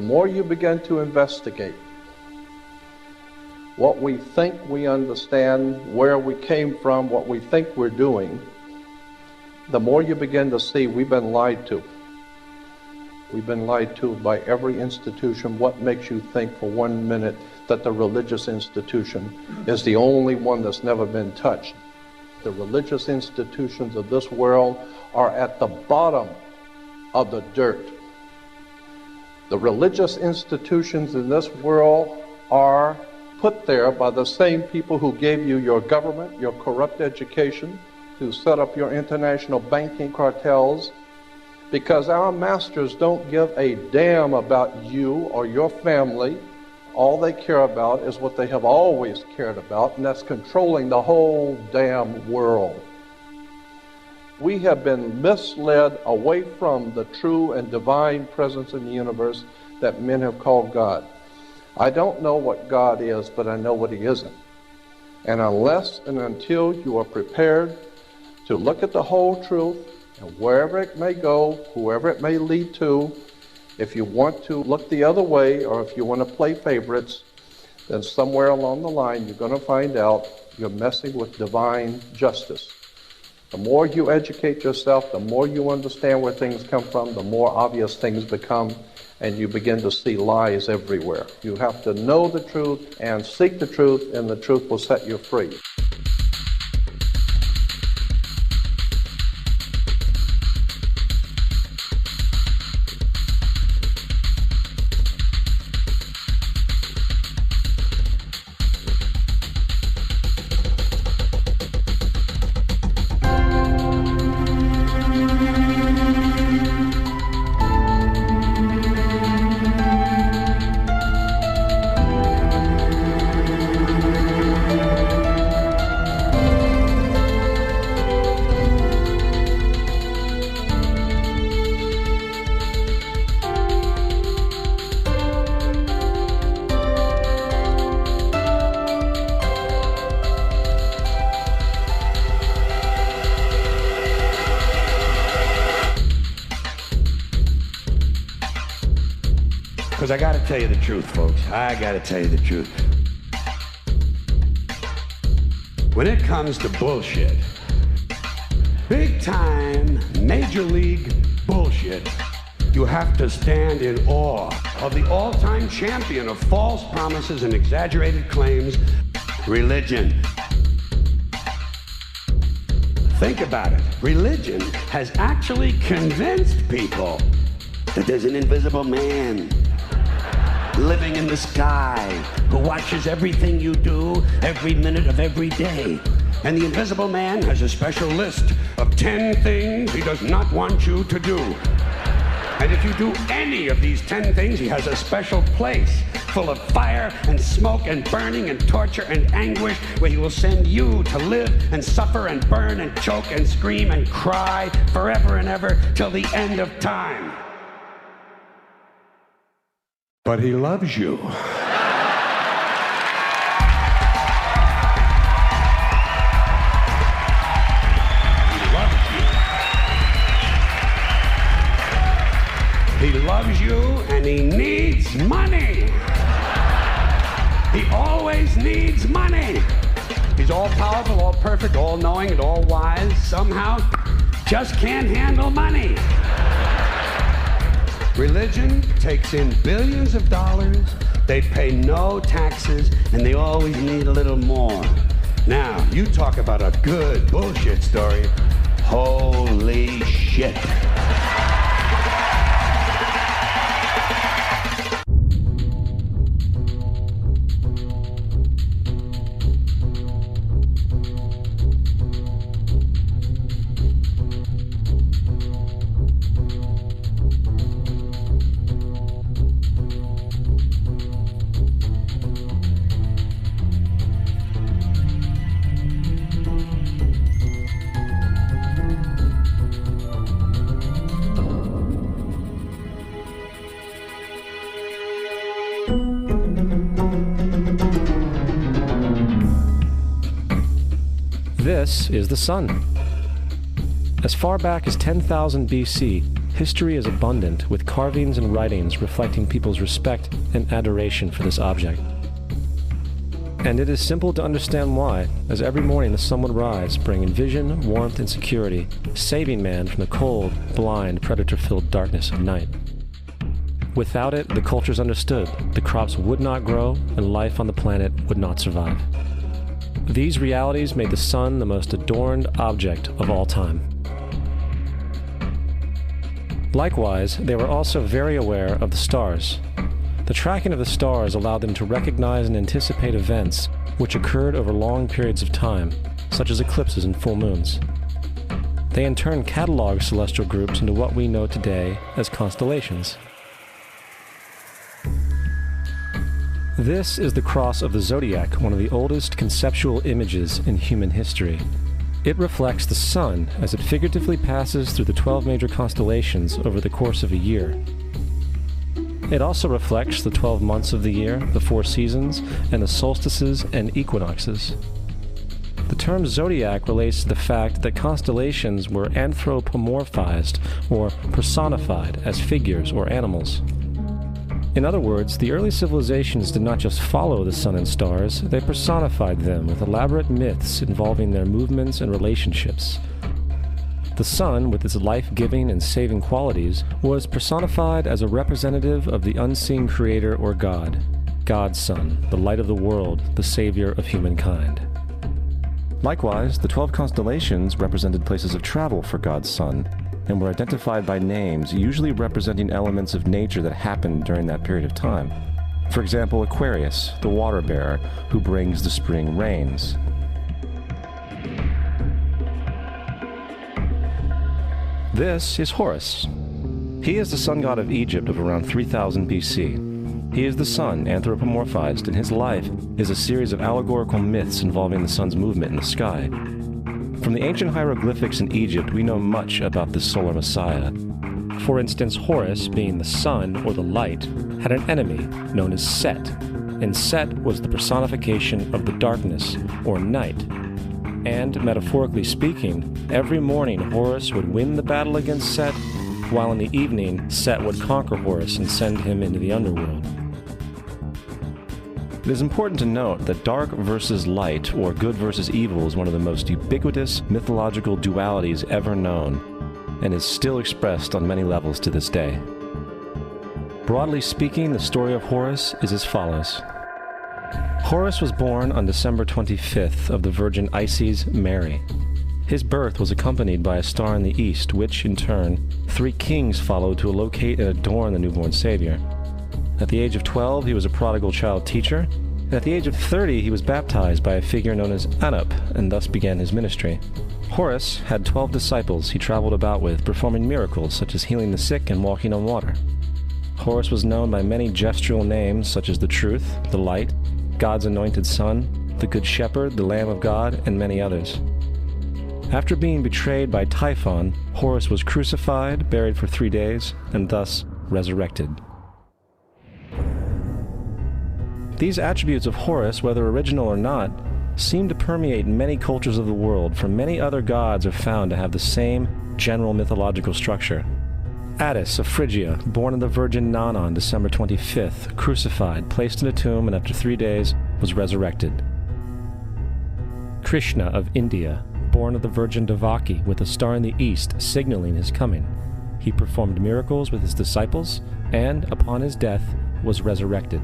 more you begin to investigate what we think we understand, where we came from, what we think we're doing, the more you begin to see we've been lied to. We've been lied to by every institution. What makes you think for 1 minute that the religious institution is the only one that's never been touched? The religious institutions of this world are at the bottom of the dirt. The religious institutions in this world are put there by the same people who gave you your government, your corrupt education, who set up your international banking cartels, because our masters don't give a damn about you or your family. All they care about is what they have always cared about, and that's controlling the whole damn world. We have been misled away from the true and divine presence in the universe that men have called God. I don't know what God is, but I know what He isn't. And unless and until you are prepared to look at the whole truth, and wherever it may go, whoever it may lead to, if you want to look the other way, or if you want to play favorites, then somewhere along the line you're going to find out you're messing with divine justice. The more you educate yourself, the more you understand where things come from, the more obvious things become, and you begin to see lies everywhere. You have to know the truth and seek the truth, and the truth will set you free. Because I gotta tell you the truth, folks. I gotta tell you the truth. When it comes to bullshit, big time, major league bullshit, you have to stand in awe of the all-time champion of false promises and exaggerated claims, religion. Think about it. Religion has actually convinced people that there's an invisible man living in the sky who watches everything you do every minute of every day. And the invisible man has a special list of 10 things he does not want you to do. And if you do any of these 10 things, he has a special place full of fire and smoke and burning and torture and anguish where he will send you to live and suffer and burn and choke and scream and cry forever and ever till the end of time. But he loves you. He loves you. He loves you and he needs money. He always needs money. He's all powerful, all perfect, all knowing, and all wise. Somehow just can't handle money. Religion takes in billions of dollars, they pay no taxes, and they always need a little more. Now, you talk about a good bullshit story. Holy shit. This is the sun. As far back as 10,000 BC, history is abundant with carvings and writings reflecting people's respect and adoration for this object. And it is simple to understand why, as every morning the sun would rise, bringing vision, warmth, and security, saving man from the cold, blind, predator-filled darkness of night. Without it, the cultures understood, the crops would not grow, and life on the planet would not survive. These realities made the sun the most adorned object of all time. Likewise, they were also very aware of the stars. The tracking of the stars allowed them to recognize and anticipate events which occurred over long periods of time, such as eclipses and full moons. They in turn cataloged celestial groups into what we know today as constellations. This is the cross of the zodiac, one of the oldest conceptual images in human history. It reflects the sun as it figuratively passes through the 12 major constellations over the course of a year. It also reflects the 12 months of the year, the 4 seasons, and the solstices and equinoxes. The term zodiac relates to the fact that constellations were anthropomorphized or personified as figures or animals. In other words, the early civilizations did not just follow the sun and stars, they personified them with elaborate myths involving their movements and relationships. The sun, with its life-giving and saving qualities, was personified as a representative of the unseen creator or God, God's Son, the light of the world, the savior of humankind. Likewise, the 12 constellations represented places of travel for God's Son, and were identified by names, usually representing elements of nature that happened during that period of time. For example, Aquarius, the water bearer, who brings the spring rains. This is Horus. He is the sun god of Egypt of around 3000 BC. He is the sun anthropomorphized, and his life is a series of allegorical myths involving the sun's movement in the sky. From the ancient hieroglyphics in Egypt, we know much about this solar messiah. For instance, Horus, being the sun or the light, had an enemy known as Set, and Set was the personification of the darkness or night. And, metaphorically speaking, every morning Horus would win the battle against Set, while in the evening Set would conquer Horus and send him into the underworld. It is important to note that dark versus light, or good versus evil, is one of the most ubiquitous mythological dualities ever known, and is still expressed on many levels to this day. Broadly speaking, the story of Horus is as follows. Horus was born on December 25th of the Virgin Isis Mary. His birth was accompanied by a star in the east, which, in turn, 3 kings followed to locate and adorn the newborn Savior. At the age of 12, he was a prodigal child teacher, and at the age of 30, he was baptized by a figure known as Anup, and thus began his ministry. Horus had 12 disciples he traveled about with, performing miracles such as healing the sick and walking on water. Horus was known by many gestural names such as the Truth, the Light, God's Anointed Son, the Good Shepherd, the Lamb of God, and many others. After being betrayed by Typhon, Horus was crucified, buried for 3 days, and thus resurrected. These attributes of Horus, whether original or not, seem to permeate many cultures of the world, for many other gods are found to have the same general mythological structure. Attis of Phrygia, born of the Virgin Nana on December 25th, crucified, placed in a tomb, and after 3 days was resurrected. Krishna of India, born of the Virgin Devaki, with a star in the east signaling his coming. He performed miracles with his disciples, and, upon his death, was resurrected.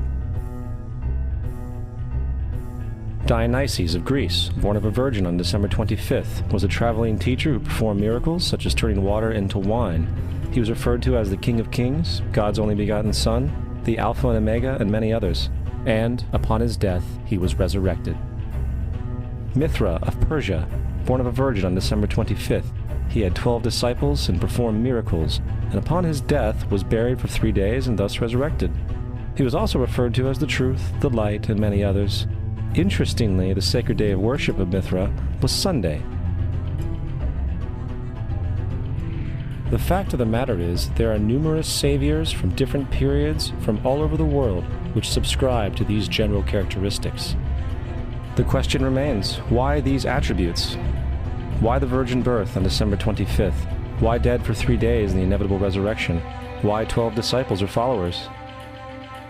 Dionysus of Greece, born of a virgin on December 25th, was a traveling teacher who performed miracles such as turning water into wine. He was referred to as the King of Kings, God's only begotten Son, the Alpha and Omega, and many others. And, upon his death, he was resurrected. Mithra of Persia, born of a virgin on December 25th, he had 12 disciples and performed miracles, and upon his death was buried for 3 days and thus resurrected. He was also referred to as the Truth, the Light, and many others. Interestingly, the sacred day of worship of Mithra was Sunday. The fact of the matter is, there are numerous saviors from different periods from all over the world which subscribe to these general characteristics. The question remains, why these attributes? Why the virgin birth on December 25th? Why dead for 3 days in the inevitable resurrection? Why 12 disciples or followers?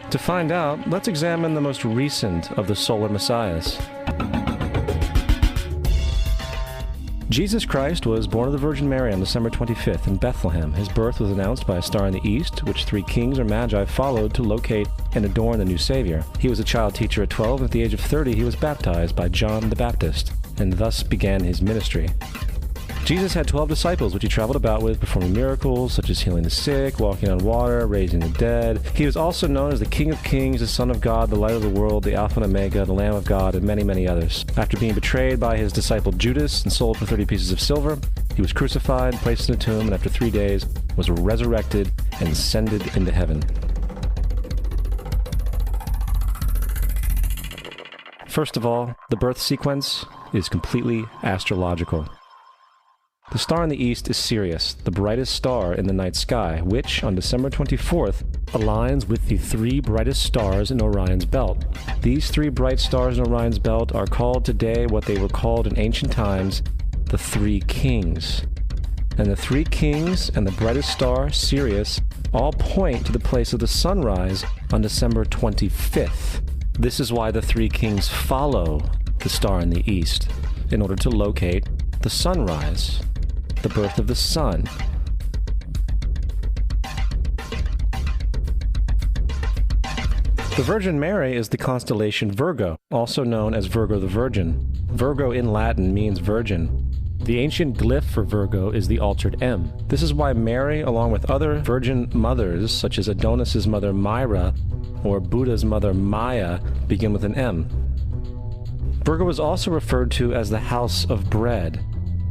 To find out, let's examine the most recent of the solar messiahs. Jesus Christ was born of the Virgin Mary on December 25th in Bethlehem. His birth was announced by a star in the east, which 3 kings or magi followed to locate and adorn the new Savior. He was a child teacher at 12, and at the age of 30 he was baptized by John the Baptist, and thus began his ministry. Jesus had 12 disciples, which he traveled about with, performing miracles such as healing the sick, walking on water, raising the dead. He was also known as the King of Kings, the Son of God, the Light of the World, the Alpha and Omega, the Lamb of God, and many, many others. After being betrayed by his disciple Judas and sold for 30 pieces of silver, he was crucified, placed in a tomb, and after 3 days was resurrected and ascended into heaven. First of all, the birth sequence is completely astrological. The star in the east is Sirius, the brightest star in the night sky, which, on December 24th, aligns with the 3 brightest stars in Orion's belt. These 3 bright stars in Orion's belt are called today what they were called in ancient times, the 3 kings. And the 3 kings and the brightest star, Sirius, all point to the place of the sunrise on December 25th. This is why the 3 kings follow the star in the east, in order to locate the sunrise, the birth of the sun. The Virgin Mary is the constellation Virgo, also known as Virgo the Virgin. Virgo in Latin means virgin. The ancient glyph for Virgo is the altered M. This is why Mary, along with other virgin mothers, such as Adonis's mother Myra or Buddha's mother Maya, begin with an M. Virgo is also referred to as the house of bread,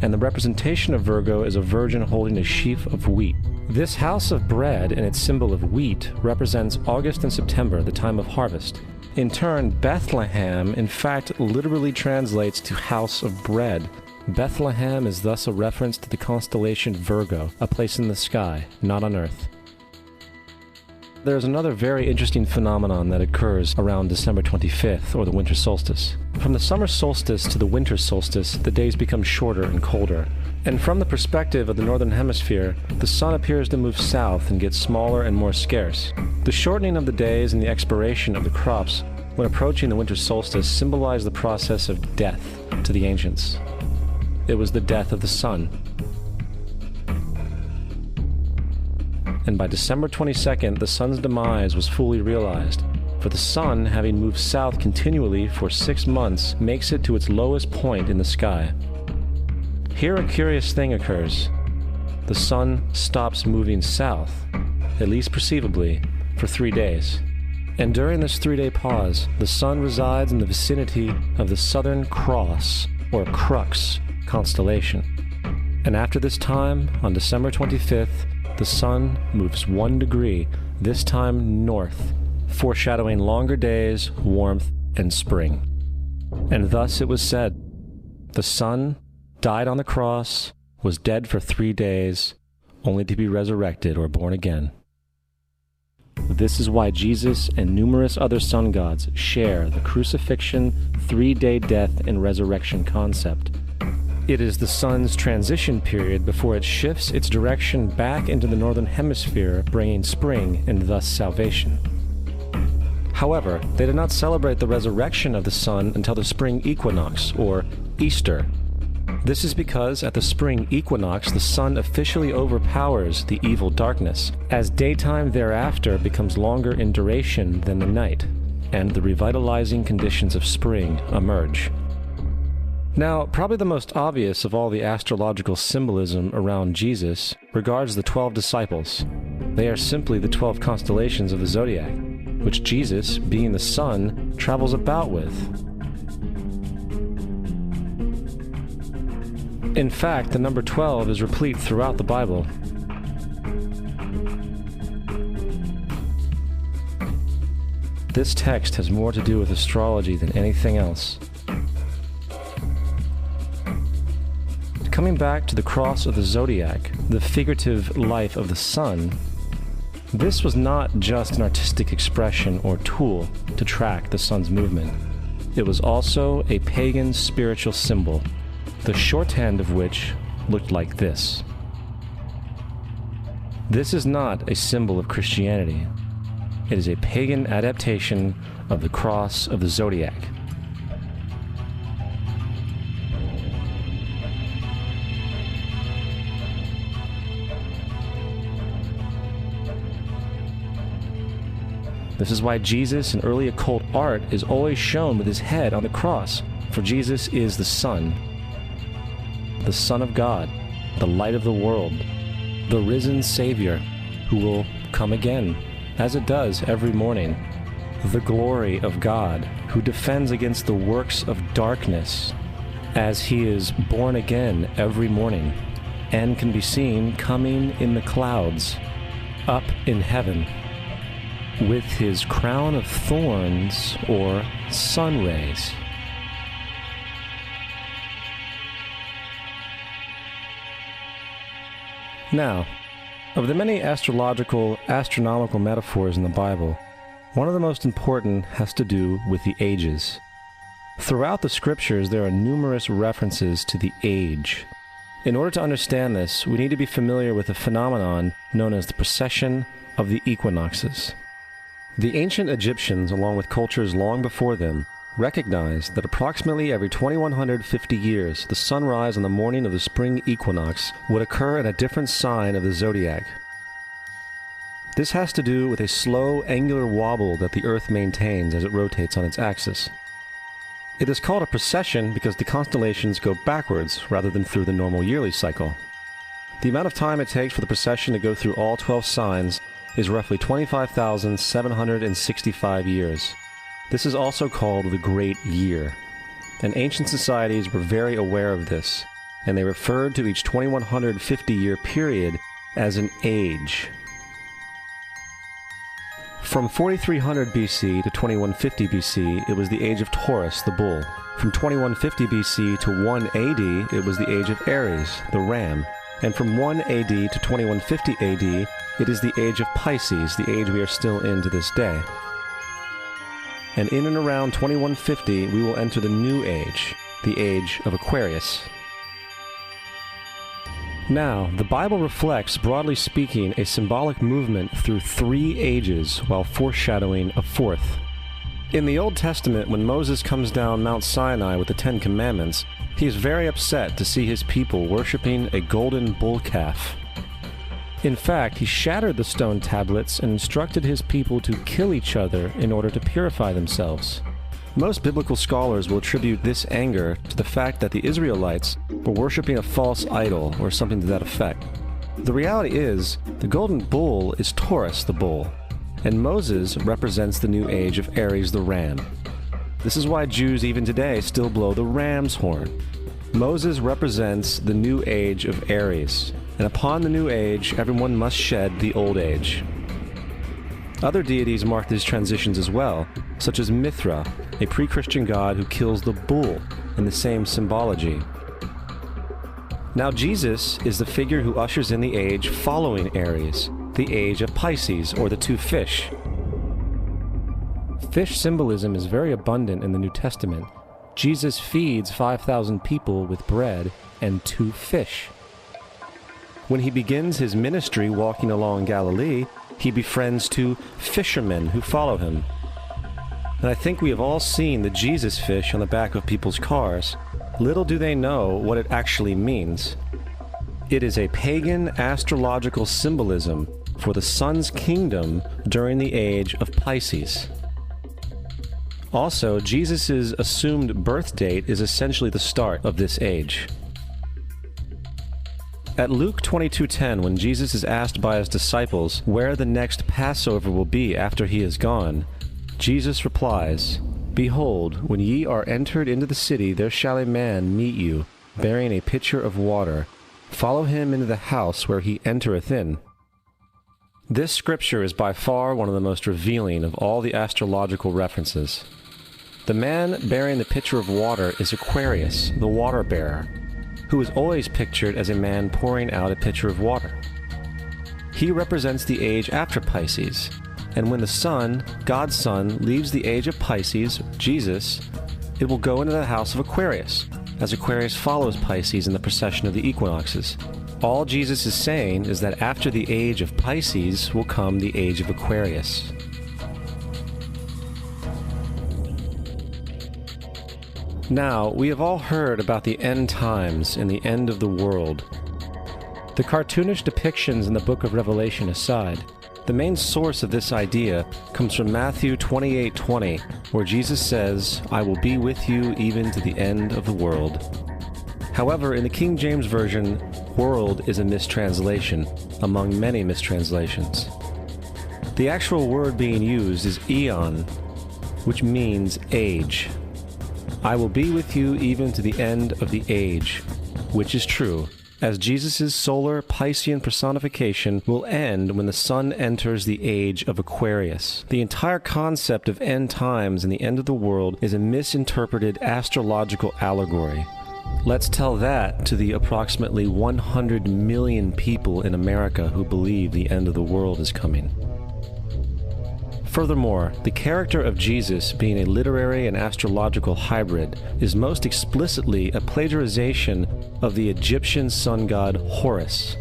and the representation of Virgo is a virgin holding a sheaf of wheat. This house of bread and its symbol of wheat represents August and September, the time of harvest. In turn, Bethlehem, in fact, literally translates to house of bread. Bethlehem is thus a reference to the constellation Virgo, a place in the sky, not on Earth. There's another very interesting phenomenon that occurs around December 25th, or the winter solstice. From the summer solstice to the winter solstice, the days become shorter and colder. And from the perspective of the northern hemisphere, the sun appears to move south and get smaller and more scarce. The shortening of the days and the expiration of the crops when approaching the winter solstice symbolize the process of death to the ancients. It was the death of the sun. And by December 22nd, the sun's demise was fully realized, for the sun, having moved south continually for 6 months, makes it to its lowest point in the sky. Here a curious thing occurs. The sun stops moving south, at least perceivably, for 3 days. And during this 3-day pause, the sun resides in the vicinity of the Southern Cross, or Crux, constellation. And after this time, on December 25th, the sun moves 1 degree, this time north, foreshadowing longer days, warmth, and spring. And thus it was said, the sun died on the cross, was dead for 3 days, only to be resurrected or born again. This is why Jesus and numerous other sun gods share the crucifixion, 3-day death, and resurrection concept. It is the sun's transition period before it shifts its direction back into the northern hemisphere, bringing spring and thus salvation. However, they did not celebrate the resurrection of the sun until the spring equinox, or Easter. This is because at the spring equinox, the sun officially overpowers the evil darkness, as daytime thereafter becomes longer in duration than the night, and the revitalizing conditions of spring emerge. Now, probably the most obvious of all the astrological symbolism around Jesus regards the 12 disciples. They are simply the 12 constellations of the zodiac, which Jesus, being the sun, travels about with. In fact, the number 12 is replete throughout the Bible. This text has more to do with astrology than anything else. Coming back to the cross of the zodiac, the figurative life of the sun, this was not just an artistic expression or tool to track the sun's movement. It was also a pagan spiritual symbol, the shorthand of which looked like this. This is not a symbol of Christianity. It is a pagan adaptation of the cross of the zodiac. This is why Jesus in early occult art is always shown with his head on the cross, for Jesus is the Son of God, the light of the world, the risen Savior who will come again, as it does every morning, the glory of God who defends against the works of darkness, as he is born again every morning and can be seen coming in the clouds, up in heaven, with his crown of thorns or sun rays. Now, of the many astronomical metaphors in the Bible, one of the most important has to do with the ages. Throughout the scriptures, there are numerous references to the age. In order to understand this, we need to be familiar with a phenomenon known as the precession of the equinoxes. The ancient Egyptians, along with cultures long before them, recognized that approximately every 2150 years, the sunrise on the morning of the spring equinox would occur in a different sign of the zodiac. This has to do with a slow, angular wobble that the Earth maintains as it rotates on its axis. It is called a precession because the constellations go backwards rather than through the normal yearly cycle. The amount of time it takes for the precession to go through all 12 signs is roughly 25,765 years. This is also called the Great Year, and ancient societies were very aware of this, and they referred to each 2150-year period as an age. From 4300 BC to 2150 BC, it was the age of Taurus, the bull. From 2150 BC to 1 AD, it was the age of Aries, the ram. And from 1 AD to 2150 AD, it is the age of Pisces, the age we are still in to this day. And in and around 2150, we will enter the new age, the age of Aquarius. Now, the Bible reflects, broadly speaking, a symbolic movement through 3 ages while foreshadowing a 4th. In the Old Testament, when Moses comes down Mount Sinai with the 10 Commandments, he is very upset to see his people worshiping a golden bull calf. In fact, he shattered the stone tablets and instructed his people to kill each other in order to purify themselves. Most biblical scholars will attribute this anger to the fact that the Israelites were worshiping a false idol or something to that effect. The reality is, the golden bull is Taurus the bull, and Moses represents the new age of Aries the ram. This is why Jews even today still blow the ram's horn. Moses represents the new age of Aries, and upon the new age, everyone must shed the old age. Other deities mark these transitions as well, such as Mithra, a pre-Christian god who kills the bull in the same symbology. Now Jesus is the figure who ushers in the age following Aries, the age of Pisces, or the 2 fish. Fish symbolism is very abundant in the New Testament. Jesus feeds 5,000 people with bread and 2 fish. When he begins his ministry walking along Galilee, he befriends 2 fishermen who follow him. And I think we have all seen the Jesus fish on the back of people's cars. Little do they know what it actually means. It is a pagan astrological symbolism for the sun's kingdom during the age of Pisces. Also, Jesus' assumed birth date is essentially the start of this age. At Luke 22:10, when Jesus is asked by his disciples where the next Passover will be after he is gone, Jesus replies, "Behold, when ye are entered into the city, there shall a man meet you, bearing a pitcher of water. Follow him into the house where he entereth in." This scripture is by far one of the most revealing of all the astrological references. The man bearing the pitcher of water is Aquarius, the water bearer, who is always pictured as a man pouring out a pitcher of water. He represents the age after Pisces, and when the sun, God's Son, leaves the age of Pisces, Jesus, it will go into the house of Aquarius, as Aquarius follows Pisces in the precession of the equinoxes. All Jesus is saying is that after the age of Pisces will come the age of Aquarius. Now, we have all heard about the end times and the end of the world. The cartoonish depictions in the book of Revelation aside, the main source of this idea comes from Matthew 28:20, where Jesus says, "I will be with you even to the end of the world." However, in the King James Version, world is a mistranslation, among many mistranslations. The actual word being used is eon, which means age. I will be with you even to the end of the age, which is true, as Jesus' solar Piscean personification will end when the sun enters the age of Aquarius. The entire concept of end times and the end of the world is a misinterpreted astrological allegory. Let's tell that to the approximately 100 million people in America who believe the end of the world is coming. Furthermore, the character of Jesus being a literary and astrological hybrid is most explicitly a plagiarization of the Egyptian sun god Horus.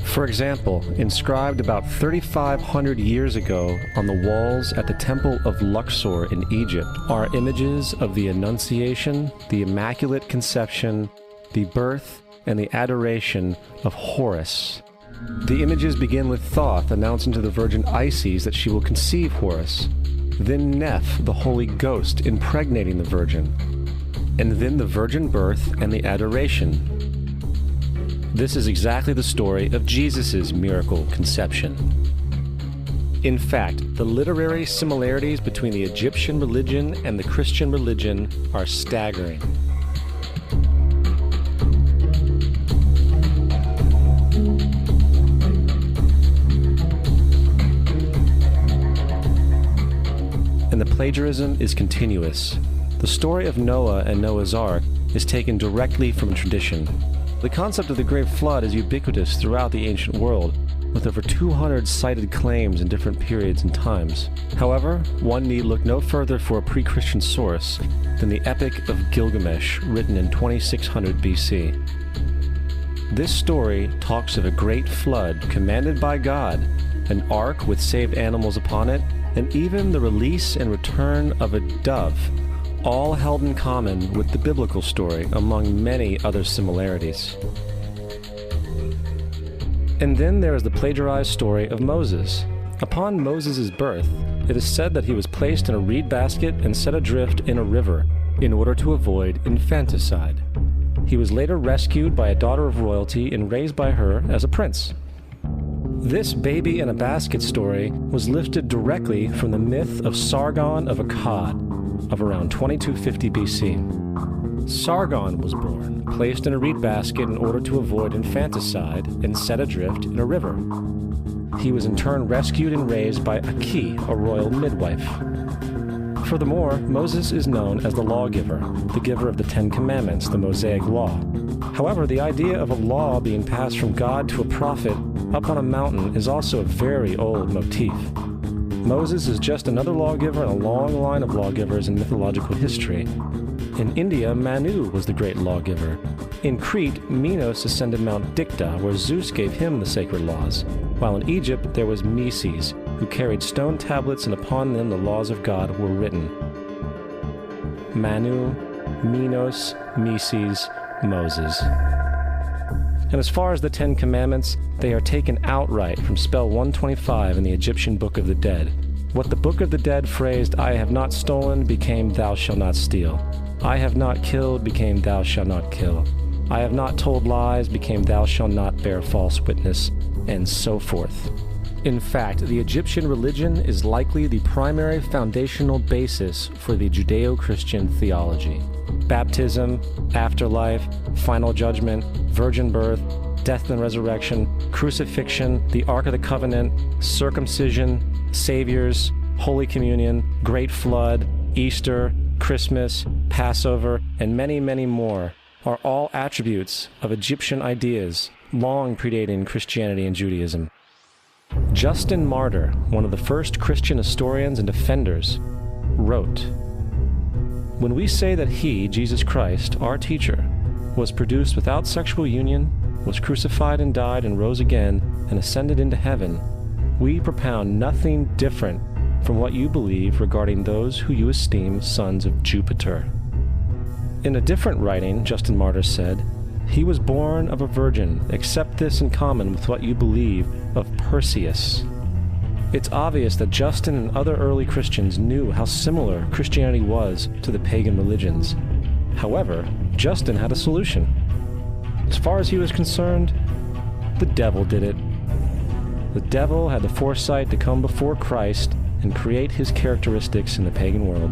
For example, inscribed about 3,500 years ago on the walls at the Temple of Luxor in Egypt are images of the Annunciation, the Immaculate Conception, the birth, and the adoration of Horus. The images begin with Thoth announcing to the Virgin Isis that she will conceive Horus, then Neph, the Holy Ghost, impregnating the Virgin, and then the virgin birth and the adoration. This is exactly the story of Jesus' miracle conception. In fact, the literary similarities between the Egyptian religion and the Christian religion are staggering. And the plagiarism is continuous. The story of Noah and Noah's Ark is taken directly from tradition. The concept of the Great Flood is ubiquitous throughout the ancient world, with over 200 cited claims in different periods and times. However, one need look no further for a pre-Christian source than the Epic of Gilgamesh, written in 2600 BC. This story talks of a great flood commanded by God, an ark with saved animals upon it, and even the release and return of a dove, all held in common with the biblical story among many other similarities. And then there is the plagiarized story of Moses. Upon Moses' birth, it is said that he was placed in a reed basket and set adrift in a river in order to avoid infanticide. He was later rescued by a daughter of royalty and raised by her as a prince. This baby in a basket story was lifted directly from the myth of Sargon of Akkad of around 2250 BC. Sargon was born, placed in a reed basket in order to avoid infanticide, and set adrift in a river. He was in turn rescued and raised by Aki, a royal midwife. Furthermore, Moses is known as the lawgiver, the giver of the Ten Commandments, the Mosaic Law. However, the idea of a law being passed from God to a prophet up on a mountain is also a very old motif. Moses is just another lawgiver in a long line of lawgivers in mythological history. In India, Manu was the great lawgiver. In Crete, Minos ascended Mount Dicta, where Zeus gave him the sacred laws, while in Egypt there was Meses, who carried stone tablets and upon them the laws of God were written. Manu, Minos, Meses, Moses. And as far as the Ten Commandments, they are taken outright from spell 125 in the Egyptian Book of the Dead. What the Book of the Dead phrased, "I have not stolen," became "Thou shalt not steal." "I have not killed," became "Thou shalt not kill." "I have not told lies," became "Thou shalt not bear false witness," and so forth. In fact, the Egyptian religion is likely the primary foundational basis for the Judeo-Christian theology. Baptism, afterlife, final judgment, virgin birth, death and resurrection, crucifixion, the Ark of the Covenant, circumcision, saviors, Holy Communion, Great Flood, Easter, Christmas, Passover, and many, many more are all attributes of Egyptian ideas long predating Christianity and Judaism. Justin Martyr, one of the first Christian historians and defenders, wrote, "When we say that he, Jesus Christ, our teacher, was produced without sexual union, was crucified and died and rose again and ascended into heaven, we propound nothing different from what you believe regarding those who you esteem sons of Jupiter. In a different writing, Justin Martyr said, "He was born of a virgin, except this in common with what you believe of Perseus." It's obvious that Justin and other early Christians knew how similar Christianity was to the pagan religions. However, Justin had a solution. As far as he was concerned, the devil did it. The devil had the foresight to come before Christ and create his characteristics in the pagan world.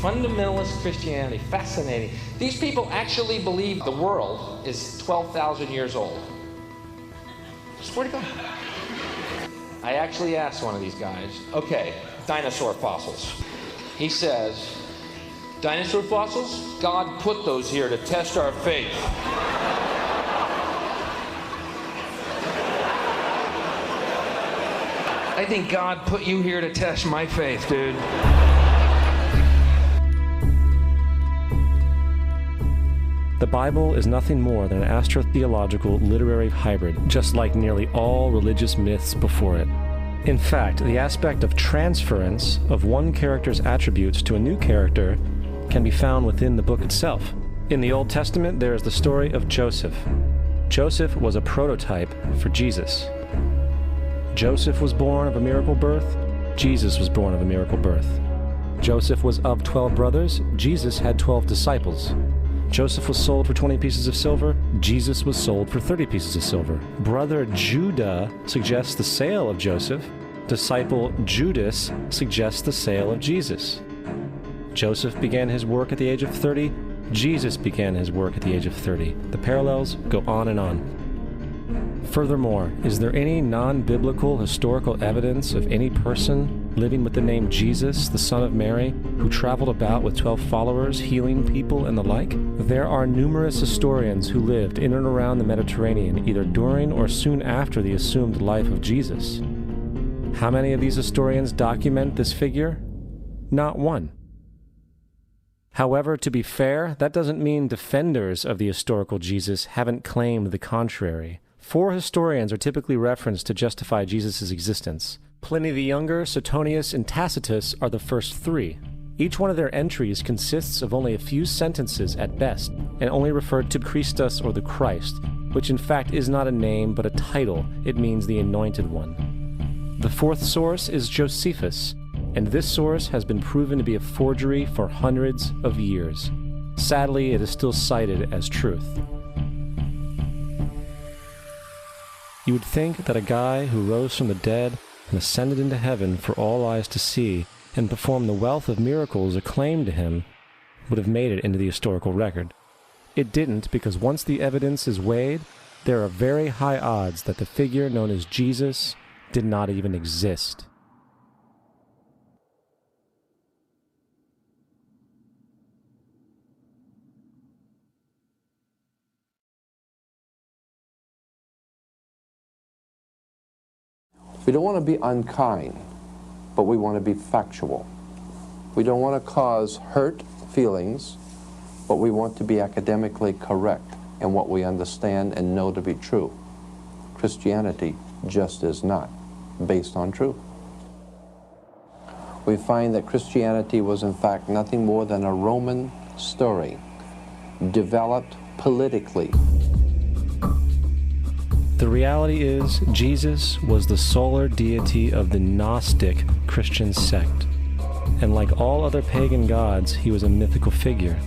Fundamentalist Christianity, fascinating. These people actually believe the world is 12,000 years old. Swear to God. I actually asked one of these guys, okay, dinosaur fossils. He says, dinosaur fossils? God put those here to test our faith. I think God put you here to test my faith, dude. The Bible is nothing more than an astrotheological literary hybrid, just like nearly all religious myths before it. In fact, the aspect of transference of one character's attributes to a new character can be found within the book itself. In the Old Testament, there is the story of Joseph. Joseph was a prototype for Jesus. Joseph was born of a miracle birth. Jesus was born of a miracle birth. Joseph was of 12 brothers. Jesus had 12 disciples. Joseph was sold for 20 pieces of silver. Jesus was sold for 30 pieces of silver. Brother Judah suggests the sale of Joseph. Disciple Judas suggests the sale of Jesus. Joseph began his work at the age of 30. Jesus began his work at the age of 30. The parallels go on and on. Furthermore, is there any non-biblical historical evidence of any person living with the name Jesus, the son of Mary, who traveled about with 12 followers, healing people and the like? There are numerous historians who lived in and around the Mediterranean, either during or soon after the assumed life of Jesus. How many of these historians document this figure? Not one. However, to be fair, that doesn't mean defenders of the historical Jesus haven't claimed the contrary. 4 historians are typically referenced to justify Jesus' existence. Pliny the Younger, Suetonius, and Tacitus are the first 3. Each one of their entries consists of only a few sentences at best, and only referred to Christus or the Christ, which in fact is not a name but a title. It means the Anointed One. The 4th source is Josephus, and this source has been proven to be a forgery for hundreds of years. Sadly, it is still cited as truth. You would think that a guy who rose from the dead and ascended into heaven for all eyes to see and performed the wealth of miracles acclaimed to him would have made it into the historical record. It didn't, because once the evidence is weighed, there are very high odds that the figure known as Jesus did not even exist. We don't want to be unkind, but we want to be factual. We don't want to cause hurt feelings, but we want to be academically correct in what we understand and know to be true. Christianity just is not based on truth. We find that Christianity was in fact nothing more than a Roman story, developed politically. The reality is, Jesus was the solar deity of the Gnostic Christian sect, and like all other pagan gods, he was a mythical figure.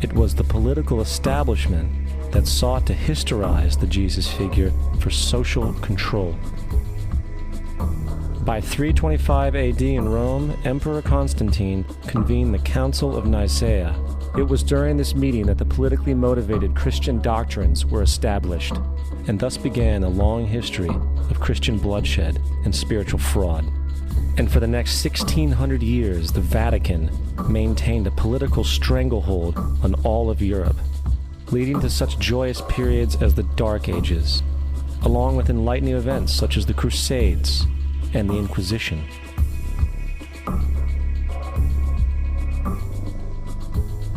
It was the political establishment that sought to historize the Jesus figure for social control. By 325 AD in Rome, Emperor Constantine convened the Council of Nicaea. It was during this meeting that the politically motivated Christian doctrines were established, and thus began a long history of Christian bloodshed and spiritual fraud. And for the next 1600 years, the Vatican maintained a political stranglehold on all of Europe, leading to such joyous periods as the Dark Ages, along with enlightening events such as the Crusades and the Inquisition.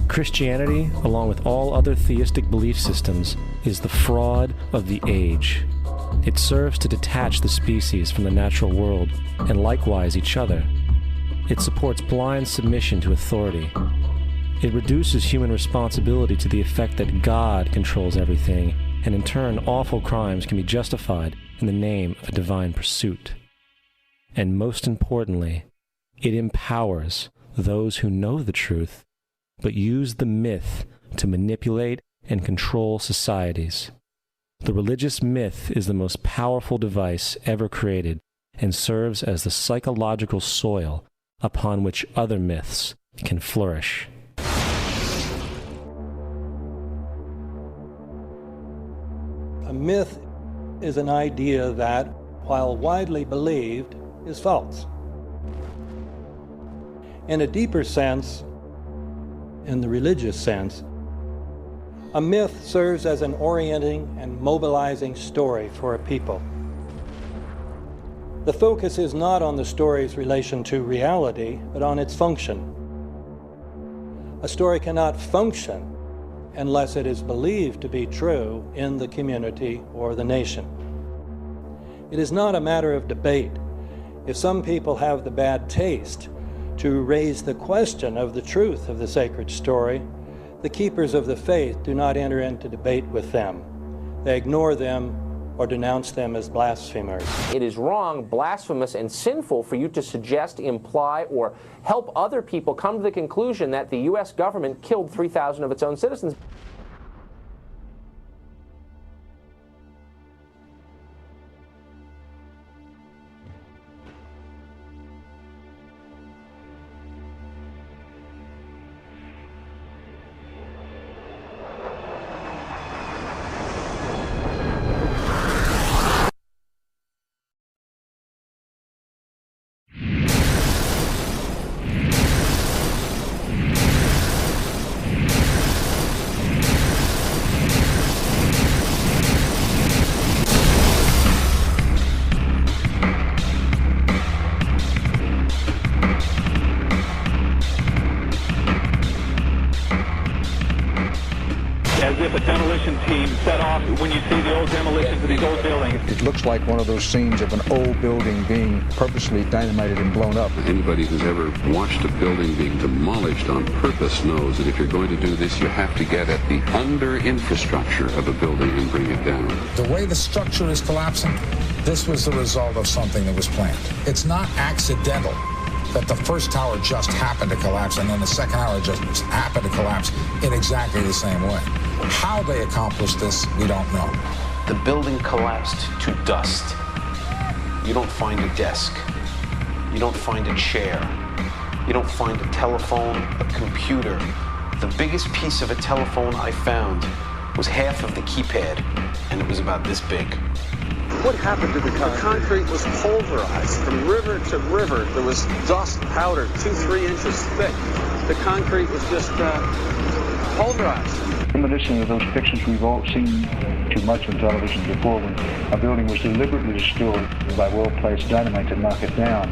Christianity, along with all other theistic belief systems, is the fraud of the age. It serves to detach the species from the natural world, and likewise each other. It supports blind submission to authority. It reduces human responsibility to the effect that God controls everything, and in turn awful crimes can be justified in the name of a divine pursuit. And most importantly, it empowers those who know the truth, but use the myth to manipulate and control societies. The religious myth is the most powerful device ever created and serves as the psychological soil upon which other myths can flourish. A myth is an idea that, while widely believed, is false. In a deeper sense, in the religious sense, a myth serves as an orienting and mobilizing story for a people. The focus is not on the story's relation to reality, but on its function. A story cannot function unless it is believed to be true in the community or the nation. It is not a matter of debate. If some people have the bad taste to raise the question of the truth of the sacred story, the keepers of the faith do not enter into debate with them. They ignore them or denounce them as blasphemers. It is wrong, blasphemous, and sinful for you to suggest, imply, or help other people come to the conclusion that the U.S. government killed 3,000 of its own citizens. When you see the old demolitions of these old buildings. It looks like one of those scenes of an old building being purposely dynamited and blown up. Anybody who's ever watched a building being demolished on purpose knows that if you're going to do this, you have to get at the under-infrastructure of a building and bring it down. The way the structure is collapsing, this was the result of something that was planned. It's not accidental that the first tower just happened to collapse and then the second tower just happened to collapse in exactly the same way. How they accomplished this, we don't know. The building collapsed to dust. You don't find a desk. You don't find a chair. You don't find a telephone, a computer. The biggest piece of a telephone I found was half of the keypad, and it was about this big. What happened to the concrete? The concrete was pulverized from river to river. There was dust powder 2-3 inches thick. The concrete was just pulverized. Reminiscent of those pictures we've all seen too much on television before, when a building was deliberately destroyed by well-placed dynamite to knock it down.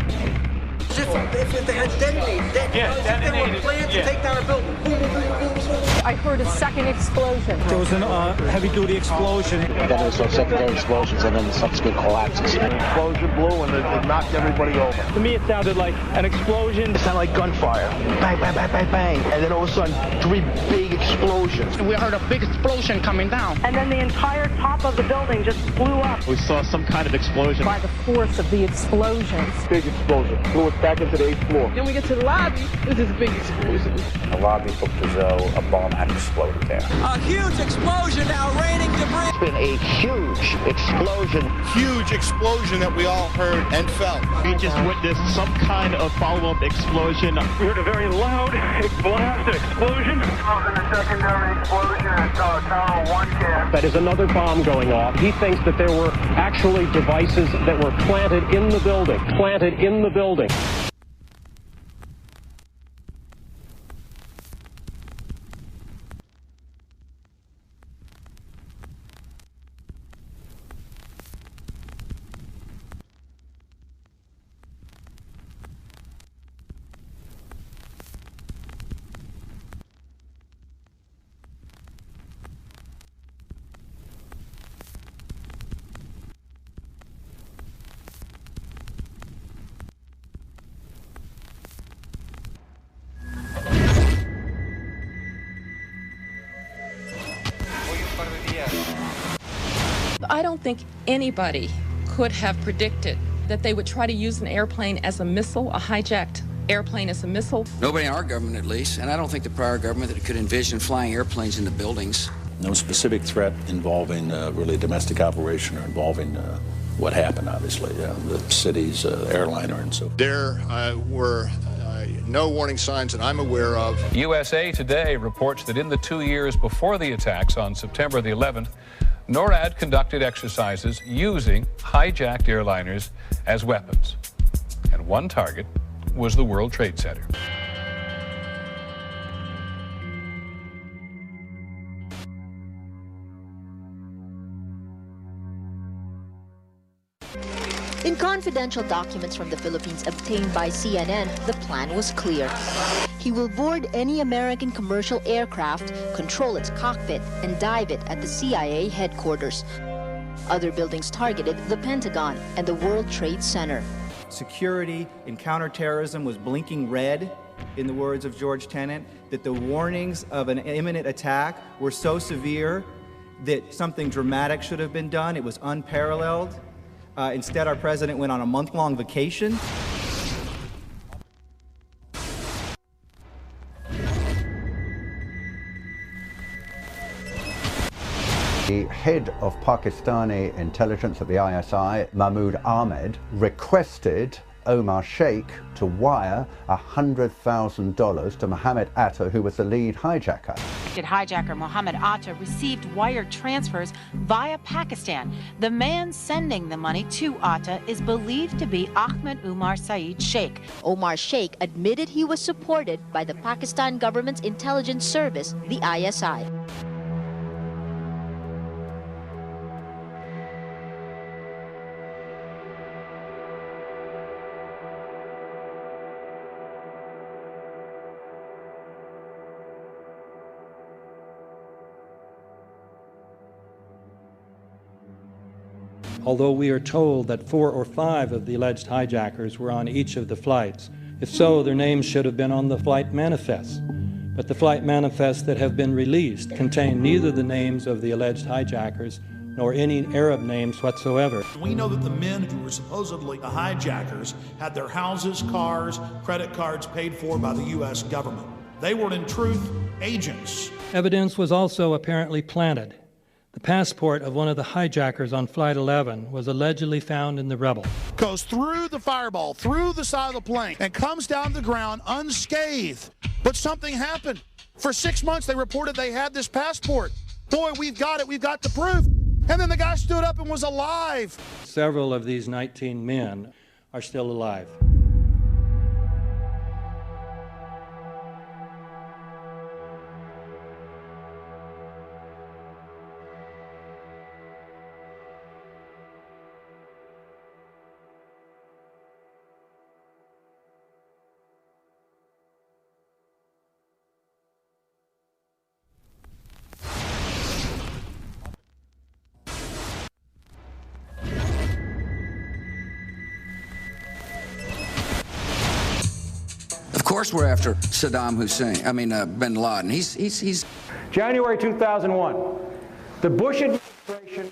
If they had detonated, if they were planned to take down a building. Boom, boom, boom, boom, boom. I heard a second explosion. There was a heavy-duty explosion. Then there was some secondary explosions and then subsequent collapses. An explosion blew and it knocked everybody over. To me, it sounded like an explosion. It sounded like gunfire. Bang, bang, bang, bang, bang. And then all of a sudden, 3 big explosions. We heard a big explosion coming down. And then the entire top of the building just blew up. We saw some kind of explosion. By the force of the explosions. Big explosion. Blew us back into the 8th floor. Then we get to the lobby. This is a big explosion. The lobby looked as though a bomb had exploded there. A huge explosion now, raining debris. It's been a huge explosion. Huge explosion that we all heard and felt. We just witnessed some kind of follow-up explosion. We heard a very loud blast explosion. The secondary explosion at Tower 1 camp. That is another bomb going off. He thinks that there were actually devices that were planted in the building. Planted in the building. I don't think anybody could have predicted that they would try to use an airplane as a missile, a hijacked airplane as a missile. Nobody in our government, at least, and I don't think the prior government that could envision flying airplanes into buildings. No specific threat involving really a domestic operation or involving what happened, obviously, the city's airliner and so forth. There were no warning signs that I'm aware of. USA Today reports that in the 2 years before the attacks on September the 11th, NORAD conducted exercises using hijacked airliners as weapons. And one target was the World Trade Center. In confidential documents from the Philippines obtained by CNN, the plan was clear. He will board any American commercial aircraft, control its cockpit, and dive it at the CIA headquarters. Other buildings targeted the Pentagon and the World Trade Center. Security in counterterrorism was blinking red, in the words of George Tenet, that the warnings of an imminent attack were so severe that something dramatic should have been done. It was unparalleled. Instead, our president went on a month-long vacation. The head of Pakistani intelligence at the ISI, Mahmoud Ahmed, requested Omar Sheikh to wire $100,000 to Mohammed Atta, who was the lead hijacker. Hijacker Mohammed Atta received wire transfers via Pakistan. The man sending the money to Atta is believed to be Ahmed Umar Saeed Sheikh. Omar Sheikh admitted he was supported by the Pakistan government's intelligence service, the ISI. Although we are told that 4 or 5 of the alleged hijackers were on each of the flights. If so, their names should have been on the flight manifests. But the flight manifests that have been released contain neither the names of the alleged hijackers nor any Arab names whatsoever. We know that the men who were supposedly the hijackers had their houses, cars, credit cards paid for by the U.S. government. They were, in truth, agents. Evidence was also apparently planted. The passport of one of the hijackers on Flight 11 was allegedly found in the rubble. Goes through the fireball, through the side of the plane, and comes down to the ground unscathed. But something happened. For 6 months, they reported they had this passport. Boy, we've got it. We've got the proof. And then the guy stood up and was alive. Several of these 19 men are still alive. Of course we're after Saddam Hussein, bin Laden. He's January 2001, the Bush administration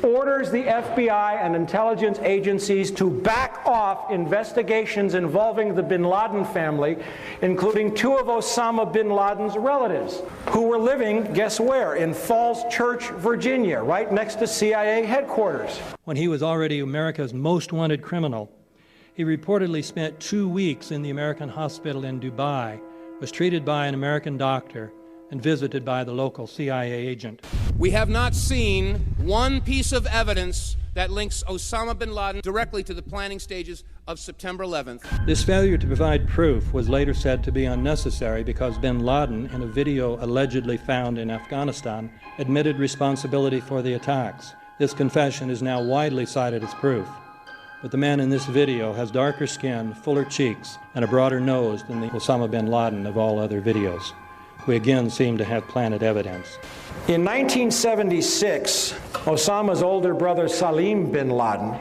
orders the FBI and intelligence agencies to back off investigations involving the bin Laden family, including 2 of Osama bin Laden's relatives, who were living, guess where, in Falls Church, Virginia, right next to CIA headquarters. When he was already America's most wanted criminal, he reportedly spent 2 weeks in the American hospital in Dubai, was treated by an American doctor, and visited by the local CIA agent. We have not seen one piece of evidence that links Osama bin Laden directly to the planning stages of September 11th. This failure to provide proof was later said to be unnecessary because bin Laden, in a video allegedly found in Afghanistan, admitted responsibility for the attacks. This confession is now widely cited as proof. But the man in this video has darker skin, fuller cheeks, and a broader nose than the Osama bin Laden of all other videos. We again seem to have planted evidence. In 1976, Osama's older brother Salim bin Laden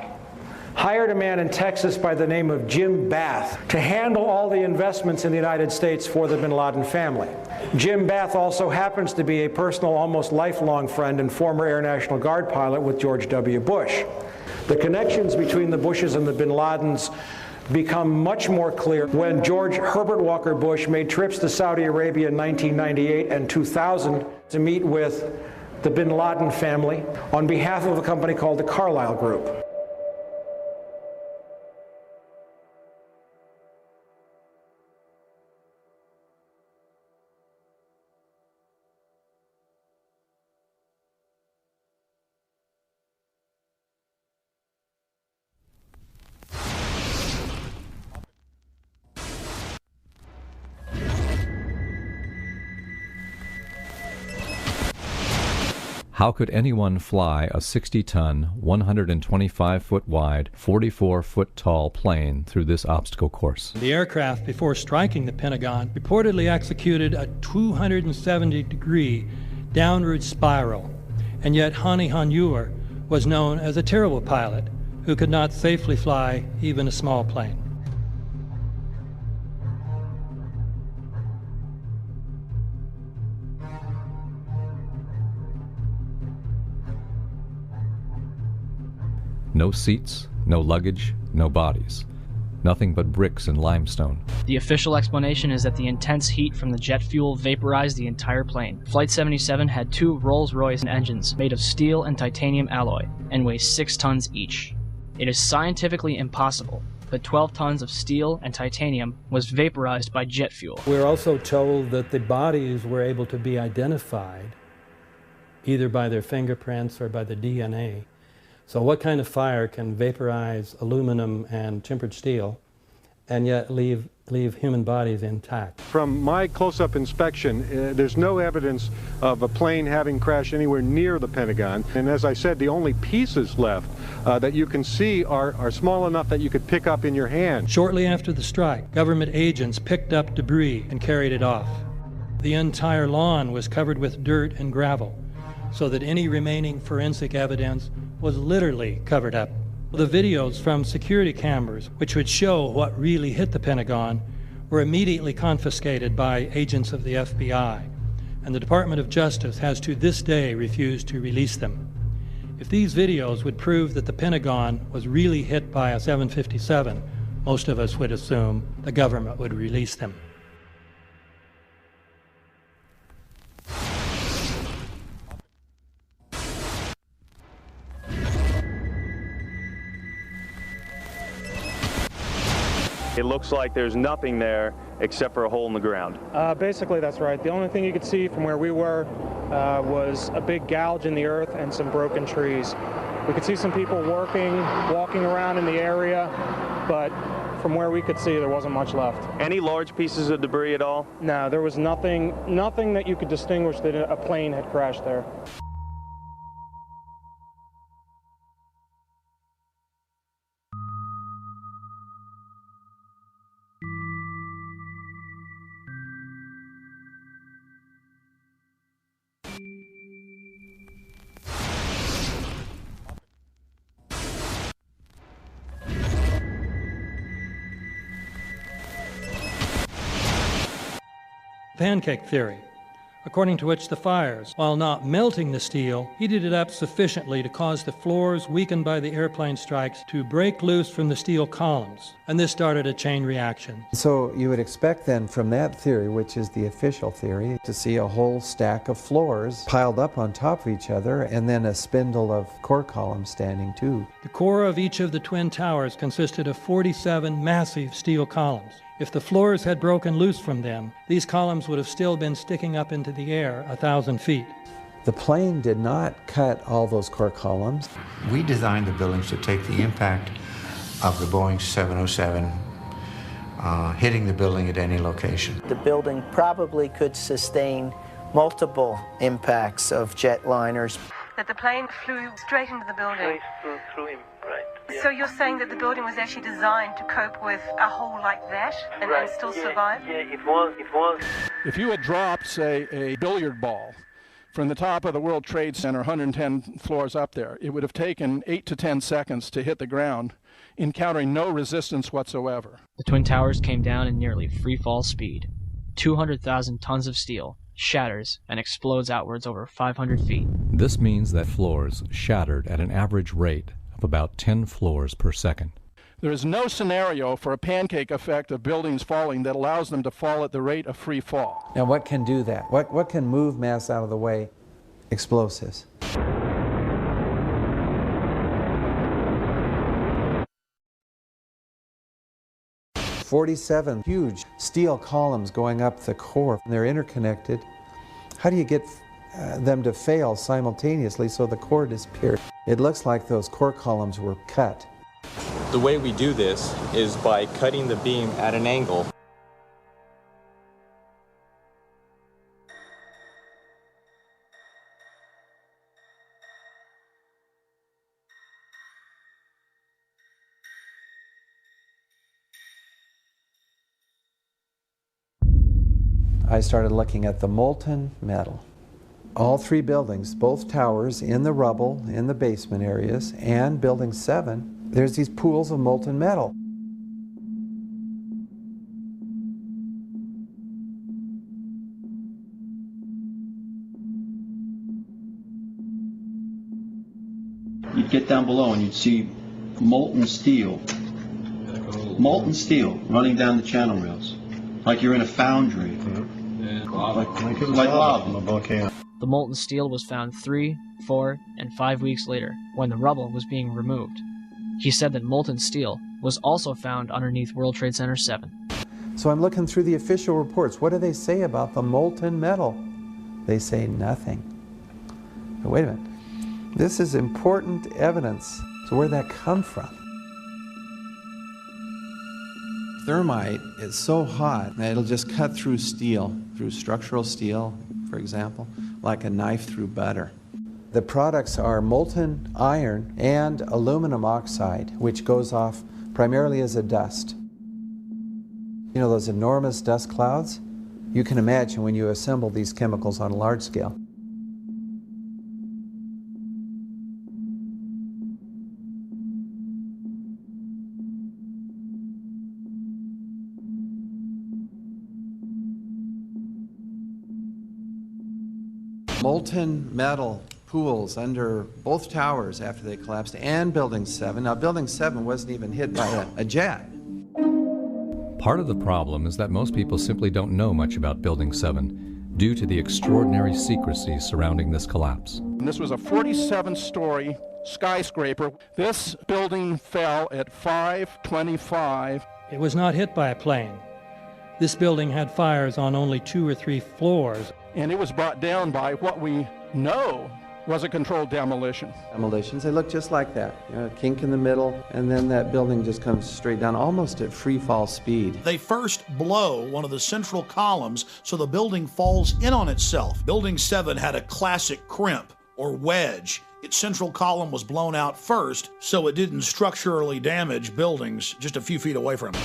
hired a man in Texas by the name of Jim Bath to handle all the investments in the United States for the bin Laden family. Jim Bath also happens to be a personal, almost lifelong friend and former Air National Guard pilot with George W. Bush. The connections between the Bushes and the bin Ladens become much more clear when George Herbert Walker Bush made trips to Saudi Arabia in 1998 and 2000 to meet with the bin Laden family on behalf of a company called the Carlyle Group. How could anyone fly a 60-ton, 125-foot wide, 44-foot tall plane through this obstacle course? The aircraft, before striking the Pentagon, reportedly executed a 270-degree downward spiral, and yet Hani Hanjour was known as a terrible pilot who could not safely fly even a small plane. No seats, no luggage, no bodies. Nothing but bricks and limestone. The official explanation is that the intense heat from the jet fuel vaporized the entire plane. Flight 77 had 2 Rolls-Royce engines made of steel and titanium alloy and weigh 6 tons each. It is scientifically impossible, but 12 tons of steel and titanium was vaporized by jet fuel. We're also told that the bodies were able to be identified either by their fingerprints or by the DNA. So what kind of fire can vaporize aluminum and tempered steel and yet leave human bodies intact? From my close-up inspection, there's no evidence of a plane having crashed anywhere near the Pentagon. And as I said, the only pieces left that you can see are small enough that you could pick up in your hand. Shortly after the strike, government agents picked up debris and carried it off. The entire lawn was covered with dirt and gravel, so that any remaining forensic evidence was literally covered up. The videos from security cameras, which would show what really hit the Pentagon, were immediately confiscated by agents of the FBI, and the Department of Justice has to this day refused to release them. If these videos would prove that the Pentagon was really hit by a 757, most of us would assume the government would release them. It looks like there's nothing there except for a hole in the ground. Basically, that's right. The only thing you could see from where we were was a big gouge in the earth and some broken trees. We could see some people walking around in the area, but from where we could see, there wasn't much left. Any large pieces of debris at all? No, there was nothing that you could distinguish that a plane had crashed there. Pancake theory, according to which the fires, while not melting the steel, heated it up sufficiently to cause the floors weakened by the airplane strikes to break loose from the steel columns, and this started a chain reaction. So you would expect then from that theory, which is the official theory, to see a whole stack of floors piled up on top of each other and then a spindle of core columns standing too. The core of each of the twin towers consisted of 47 massive steel columns. If the floors had broken loose from them, these columns would have still been sticking up into the air 1,000 feet. The plane did not cut all those core columns. We designed the buildings to take the impact of the Boeing 707 hitting the building at any location. The building probably could sustain multiple impacts of jetliners. That the plane flew straight into the building. Through him, right. Yeah. So you're saying that the building was actually designed to cope with a hole like that and still survive? Yeah, it was. If you had dropped, say, a billiard ball From the top of the World Trade Center, 110 floors up there, it would have taken 8 to 10 seconds to hit the ground, encountering no resistance whatsoever. The Twin Towers came down in nearly free-fall speed. 200,000 tons of steel shatters and explodes outwards over 500 feet. This means that floors shattered at an average rate of about 10 floors per second. There is no scenario for a pancake effect of buildings falling that allows them to fall at the rate of free fall. Now what can do that? What can move mass out of the way? Explosives. "47 huge steel columns going up the core. They're interconnected. How do you get them to fail simultaneously so the core disappears? It looks like those core columns were cut. The way we do this is by cutting the beam at an angle. I started looking at the molten metal. All three buildings, both towers in the rubble, in the basement areas, and Building 7, there's these pools of molten metal. You'd get down below and you'd see molten steel running down the channel rails, like you're in a foundry. Like lava. The molten steel was found 3, 4, and 5 weeks later, when the rubble was being removed. He said that molten steel was also found underneath World Trade Center 7. So I'm looking through the official reports. What do they say about the molten metal? They say nothing. But wait a minute. This is important evidence. So where'd that come from? Thermite is so hot that it'll just cut through steel, through structural steel, for example, like a knife through butter. The products are molten iron and aluminum oxide, which goes off primarily as a dust. You know those enormous dust clouds? You can imagine when you assemble these chemicals on a large scale. Molten metal pools under both towers after they collapsed, and Building 7. Now, Building 7 wasn't even hit by a jet. Part of the problem is that most people simply don't know much about Building 7 due to the extraordinary secrecy surrounding this collapse. And this was a 47-story skyscraper. This building fell at 5:25. It was not hit by a plane. This building had fires on only 2 or 3 floors. And it was brought down by what we know was a controlled demolition. Demolitions, they look just like that. You know, a kink in the middle, and then that building just comes straight down, almost at free fall speed. They first blow one of the central columns so the building falls in on itself. Building 7 had a classic crimp or wedge. Its central column was blown out first, so it didn't structurally damage buildings just a few feet away from it.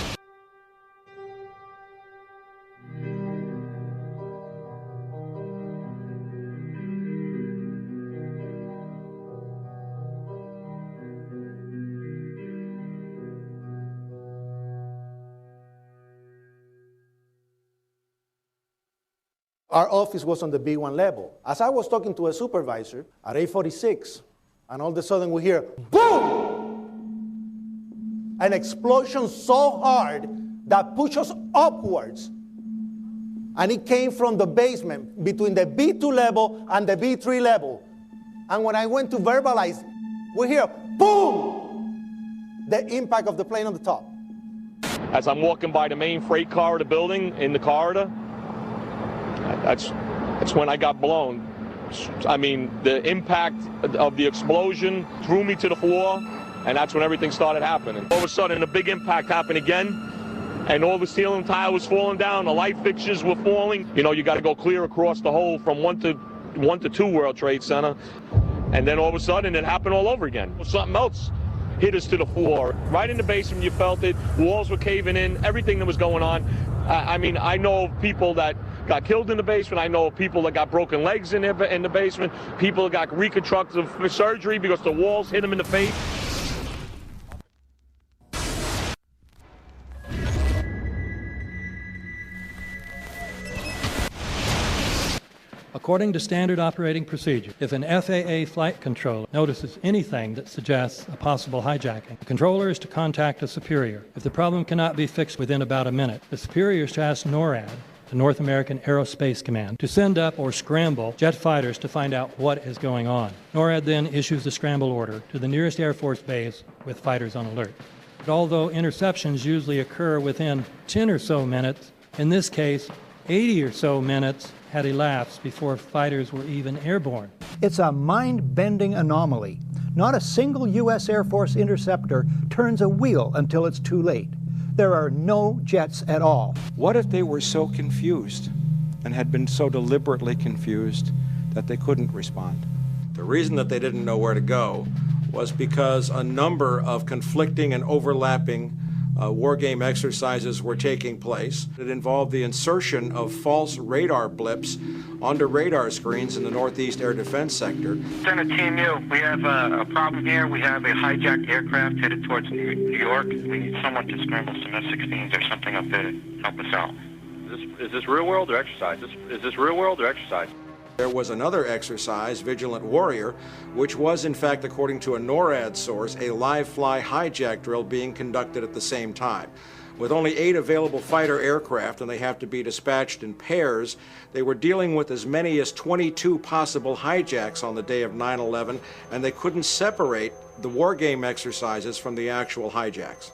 Our office was on the B1 level. As I was talking to a supervisor at 8:46, and all of a sudden we hear, boom! An explosion so hard that pushed us upwards. And it came from the basement between the B2 level and the B3 level. And when I went to verbalize, we hear, boom! The impact of the plane on the top. As I'm walking by the main freight corridor building in the corridor, that's when I got blown. I mean, the impact of the explosion threw me to the floor, and that's when everything started happening. All of a sudden, a big impact happened again, and all the ceiling tile was falling down, the light fixtures were falling. You know, you got to go clear across the whole from 1 to 2 World Trade Center, and then all of a sudden, it happened all over again. Something else hit us to the floor. Right in the basement, you felt it. Walls were caving in, everything that was going on. I mean, I know of people that got killed in the basement. I know of people that got broken legs in the basement. People that got reconstructive surgery because the walls hit them in the face. According to standard operating procedure, if an FAA flight controller notices anything that suggests a possible hijacking, the controller is to contact a superior. If the problem cannot be fixed within about a minute, the superior is to ask NORAD, the North American Aerospace Command, to send up or scramble jet fighters to find out what is going on. NORAD then issues the scramble order to the nearest Air Force base with fighters on alert. But although interceptions usually occur within 10 or so minutes, in this case, 80 or so minutes had elapsed before fighters were even airborne. It's a mind-bending anomaly. Not a single U.S. Air Force interceptor turns a wheel until it's too late. There are no jets at all. What if they were so confused and had been so deliberately confused that they couldn't respond? The reason that they didn't know where to go was because a number of conflicting and overlapping war game exercises were taking place. It involved the insertion of false radar blips onto radar screens in the Northeast Air Defense Sector. Center Team U, we have a problem here. We have a hijacked aircraft headed towards New York. We need someone to scramble some F-16s or something up there to help us out. Is this real world or exercise? Is this real world or exercise? There was another exercise, Vigilant Warrior, which was, in fact, according to a NORAD source, a live-fly hijack drill being conducted at the same time. With only 8 available fighter aircraft, and they have to be dispatched in pairs, they were dealing with as many as 22 possible hijacks on the day of 9/11, and they couldn't separate the war game exercises from the actual hijacks.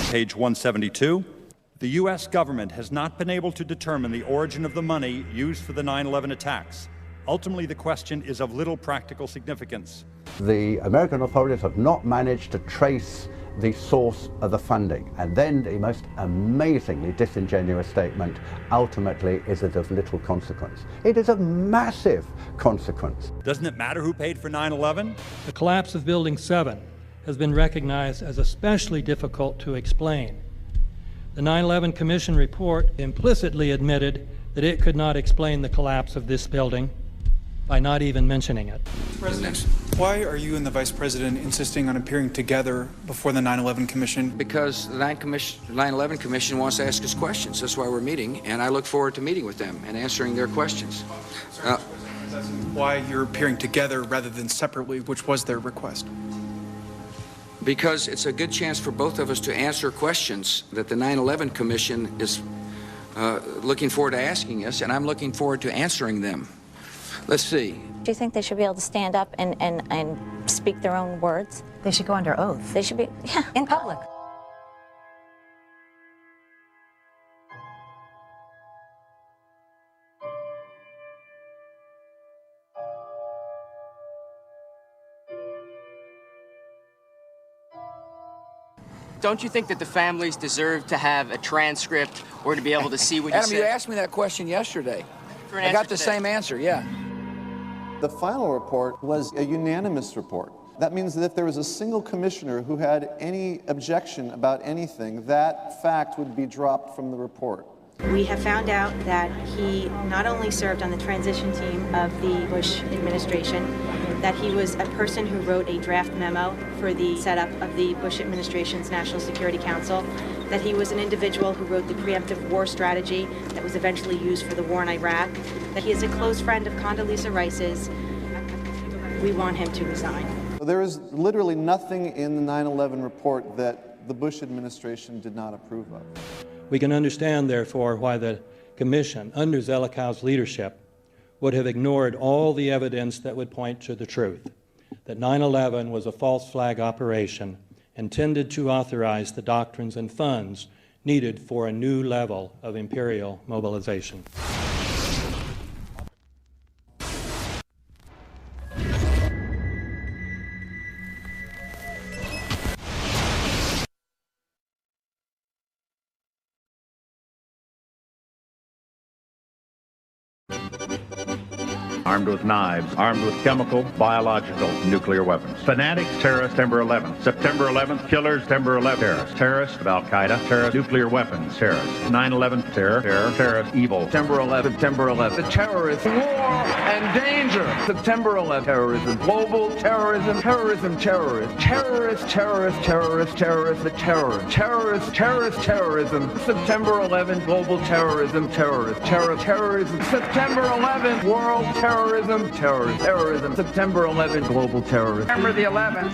Page 172. The U.S. government has not been able to determine the origin of the money used for the 9/11 attacks. Ultimately, the question is of little practical significance. The American authorities have not managed to trace the source of the funding. And then the most amazingly disingenuous statement ultimately is it of little consequence. It is of massive consequence. Doesn't it matter who paid for 9/11? The collapse of Building 7 has been recognized as especially difficult to explain. The 9/11 Commission report implicitly admitted that it could not explain the collapse of this building by not even mentioning it. President, why are you and the Vice President insisting on appearing together before the 9/11 Commission? Because the 9/11 Commission wants to ask us questions. That's why we're meeting, and I look forward to meeting with them and answering their questions. Why you're appearing together rather than separately, which was their request? Because it's a good chance for both of us to answer questions that the 9/11 Commission is looking forward to asking us, and I'm looking forward to answering them. Let's see. Do you think they should be able to stand up and speak their own words? They should go under oath. They should be, yeah. In public. Don't you think that the families deserve to have a transcript or to be able to see what you Adam, said? you asked me that question yesterday. I got the same answer, yeah. The final report was a unanimous report. That means that if there was a single commissioner who had any objection about anything, that fact would be dropped from the report. We have found out that he not only served on the transition team of the Bush administration, that he was a person who wrote a draft memo for the setup of the Bush administration's National Security Council, that he was an individual who wrote the preemptive war strategy that was eventually used for the war in Iraq, that he is a close friend of Condoleezza Rice's. We want him to resign. There is literally nothing in the 9/11 report that the Bush administration did not approve of. We can understand, therefore, why the Commission, under Zelikow's leadership, would have ignored all the evidence that would point to the truth, that 9/11 was a false flag operation intended to authorize the doctrines and funds needed for a new level of imperial mobilization. armed with knives, armed with chemical, biological, nuclear weapons. Fanatics, terrorists, September 11th. September 11th, killers, September 11th, terrorists. Terrorists of Al-Qaeda, terrorists, nuclear weapons, terrorists. 9/11, terror, terrorist, evil. September 11th, September 11th. The terrorists, war and danger. September 11th, terrorism, global terrorism, terrorism, terrorists, terrorists, terrorists, terrorists, terrorists, the terror, terrorists, terrorist, terrorism. September 11th, global terrorism, terrorist, terrorism. September 11th, world terrorism, terrorism. September 11th, global terrorism. September the 11th,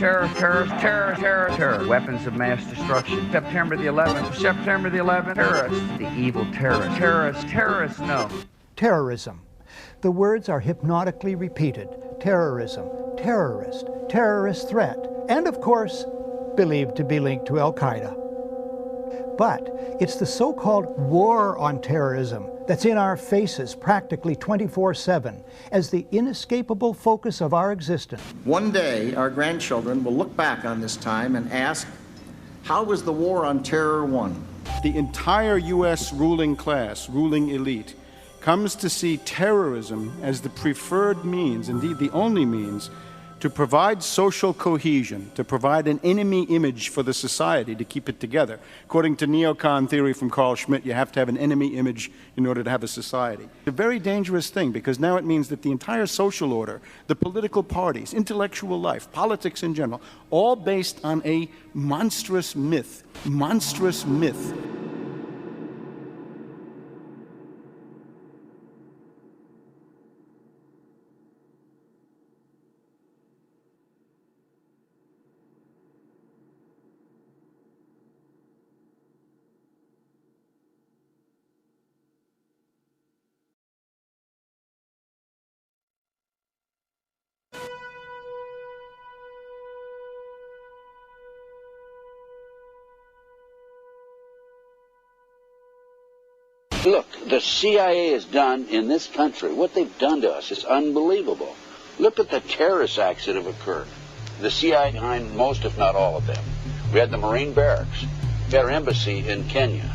terror, weapons of mass destruction. September the 11th, terrorists, the evil terrorists, no. Terrorism. The words are hypnotically repeated. Terrorism, terrorist, terrorist threat, and of course, believed to be linked to Al-Qaeda. But it's the so-called war on terrorism that's in our faces practically 24/7 as the inescapable focus of our existence. One day, our grandchildren will look back on this time and ask, how was the war on terror won? The entire U.S. ruling class, ruling elite, comes to see terrorism as the preferred means, indeed the only means, to provide social cohesion, to provide an enemy image for the society to keep it together. According to neocon theory from Carl Schmitt, you have to have an enemy image in order to have a society. It's a very dangerous thing because now it means that the entire social order, the political parties, intellectual life, politics in general, all based on a monstrous myth. Monstrous myth. Look, the CIA has done in this country, what they've done to us is unbelievable. Look at the terrorist acts that have occurred. The CIA behind most, if not all of them. We had the Marine barracks. We had our embassy in Kenya.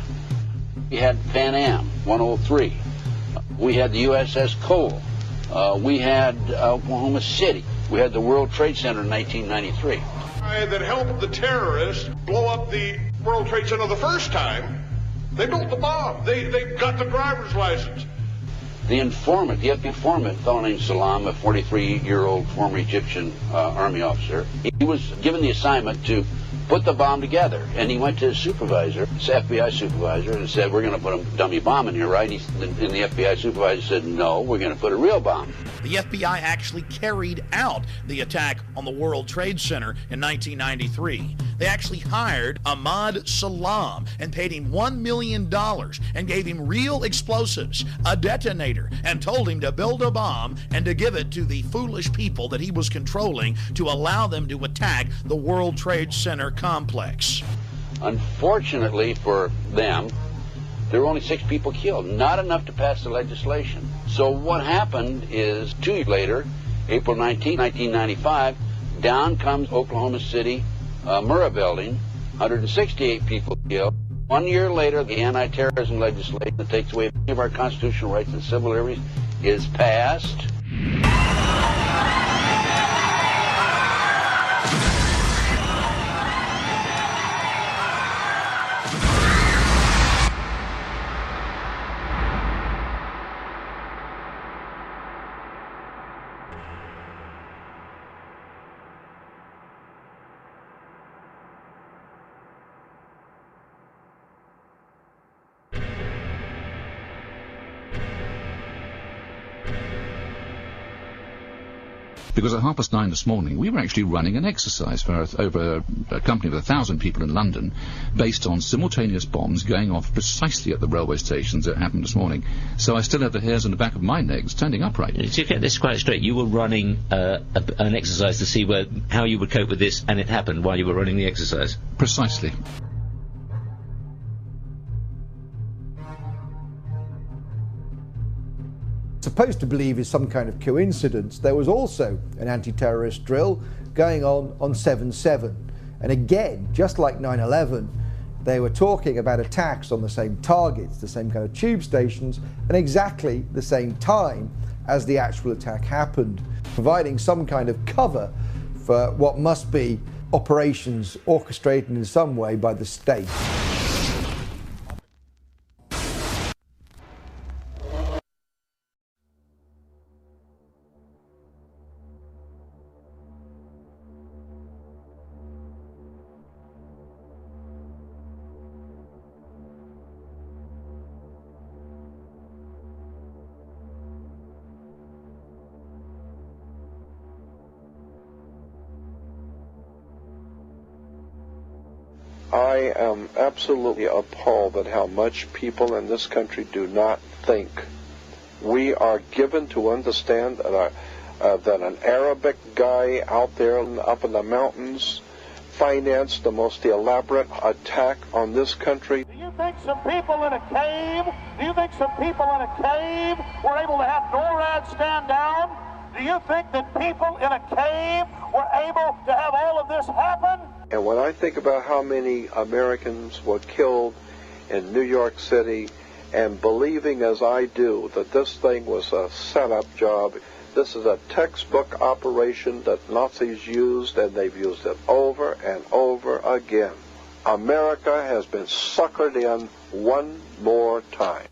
We had Pan Am 103. We had the USS Cole. We had Oklahoma City. We had the World Trade Center in 1993. That helped the terrorists blow up the World Trade Center the first time. They built the bomb. They got the driver's license. The informant, the FBI informant, a fellow named Salam, a 43-year-old former Egyptian army officer, he was given the assignment to put the bomb together. And he went to his supervisor, his FBI supervisor, and said, we're going to put a dummy bomb in here, right? And the FBI supervisor said, no, we're going to put a real bomb. The FBI actually carried out the attack on the World Trade Center in 1993. They actually hired Ahmad Salam and paid him $1 million and gave him real explosives, a detonator, and told him to build a bomb and to give it to the foolish people that he was controlling to allow them to attack the World Trade Center complex. Unfortunately for them, there were only 6 people killed, not enough to pass the legislation. So what happened is 2 years later, April 19, 1995, down comes Oklahoma City Murrah building, 168 people killed. 1 year later, the anti-terrorism legislation that takes away many of our constitutional rights and civil liberties is passed. Because at 9:30 this morning, we were actually running an exercise for over a company of 1,000 people in London, based on simultaneous bombs going off precisely at the railway stations that happened this morning. So I still have the hairs on the back of my neck standing upright. To get this quite straight, you were running an exercise to see how you would cope with this, and it happened while you were running the exercise? Precisely. Supposed to believe is some kind of coincidence, there was also an anti-terrorist drill going on 7/7. And again, just like 9/11, they were talking about attacks on the same targets, the same kind of tube stations, and exactly the same time as the actual attack happened, providing some kind of cover for what must be operations orchestrated in some way by the state. I am absolutely appalled at how much people in this country do not think. We are given to understand that, that an Arabic guy out there up in the mountains financed the most elaborate attack on this country. Do you think some people in a cave, were able to have NORAD stand down? Do you think that people in a cave were able to have all of this happen? And when I think about how many Americans were killed in New York City, and believing as I do that this thing was a setup job, this is a textbook operation that Nazis used, and they've used it over and over again. America has been suckered in one more time.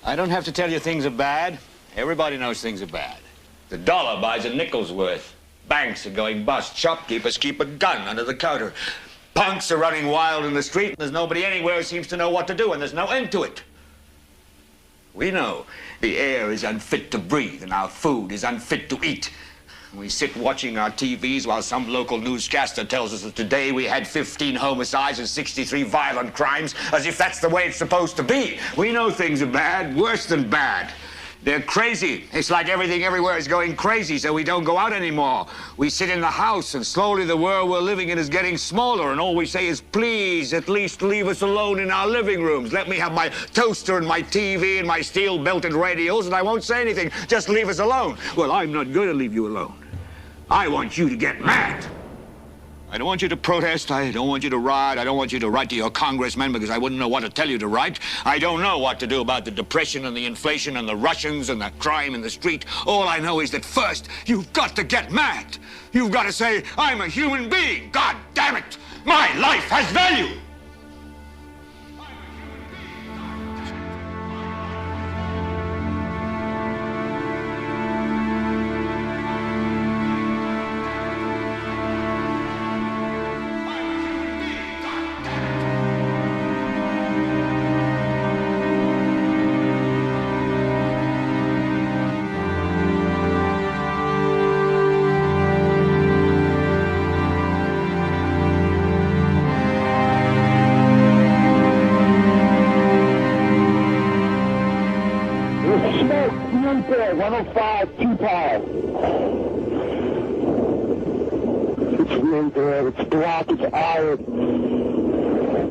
I don't have to tell you things are bad. Everybody knows things are bad. The dollar buys a nickel's worth. Banks are going bust. Shopkeepers keep a gun under the counter. Punks are running wild in the street, and there's nobody anywhere who seems to know what to do, and there's no end to it. We know the air is unfit to breathe, and our food is unfit to eat. We sit watching our TVs while some local newscaster tells us that today we had 15 homicides and 63 violent crimes, as if that's the way it's supposed to be. We know things are bad, worse than bad. They're crazy. It's like everything everywhere is going crazy, so we don't go out anymore. We sit in the house, and slowly the world we're living in is getting smaller, and all we say is, please, at least leave us alone in our living rooms. Let me have my toaster and my TV and my steel-belted radios, and I won't say anything. Just leave us alone. Well, I'm not going to leave you alone. I want you to get mad. I don't want you to protest. I don't want you to riot. I don't want you to write to your congressman because I wouldn't know what to tell you to write. I don't know what to do about the depression and the inflation and the Russians and the crime in the street. All I know is that first, you've got to get mad. You've got to say, I'm a human being. God damn it. My life has value.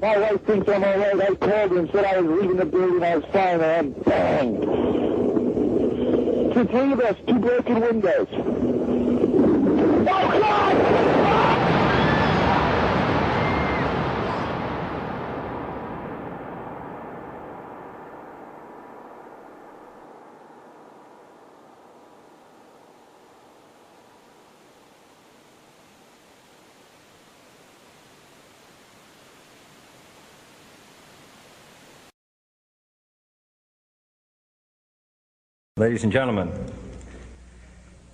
My wife thinks I'm all right. I called her and said I was leaving the building. I was fine, and bang. The three of us, 2 broken windows. Oh, God! Ladies and gentlemen,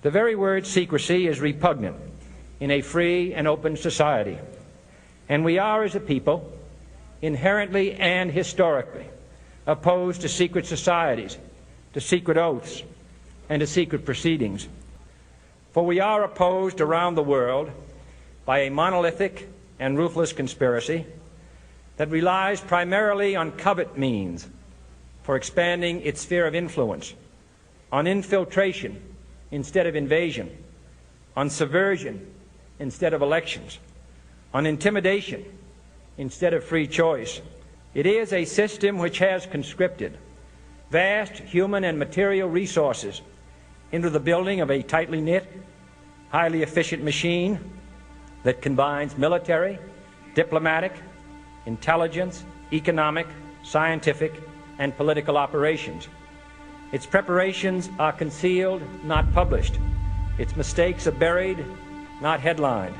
the very word secrecy is repugnant in a free and open society, and we are, as a people, inherently and historically opposed to secret societies, to secret oaths, and to secret proceedings. For we are opposed around the world by a monolithic and ruthless conspiracy that relies primarily on covert means for expanding its sphere of influence, on infiltration instead of invasion, on subversion instead of elections, on intimidation instead of free choice. It is a system which has conscripted vast human and material resources into the building of a tightly knit, highly efficient machine that combines military, diplomatic, intelligence, economic, scientific, and political operations. Its preparations are concealed, not published. Its mistakes are buried, not headlined.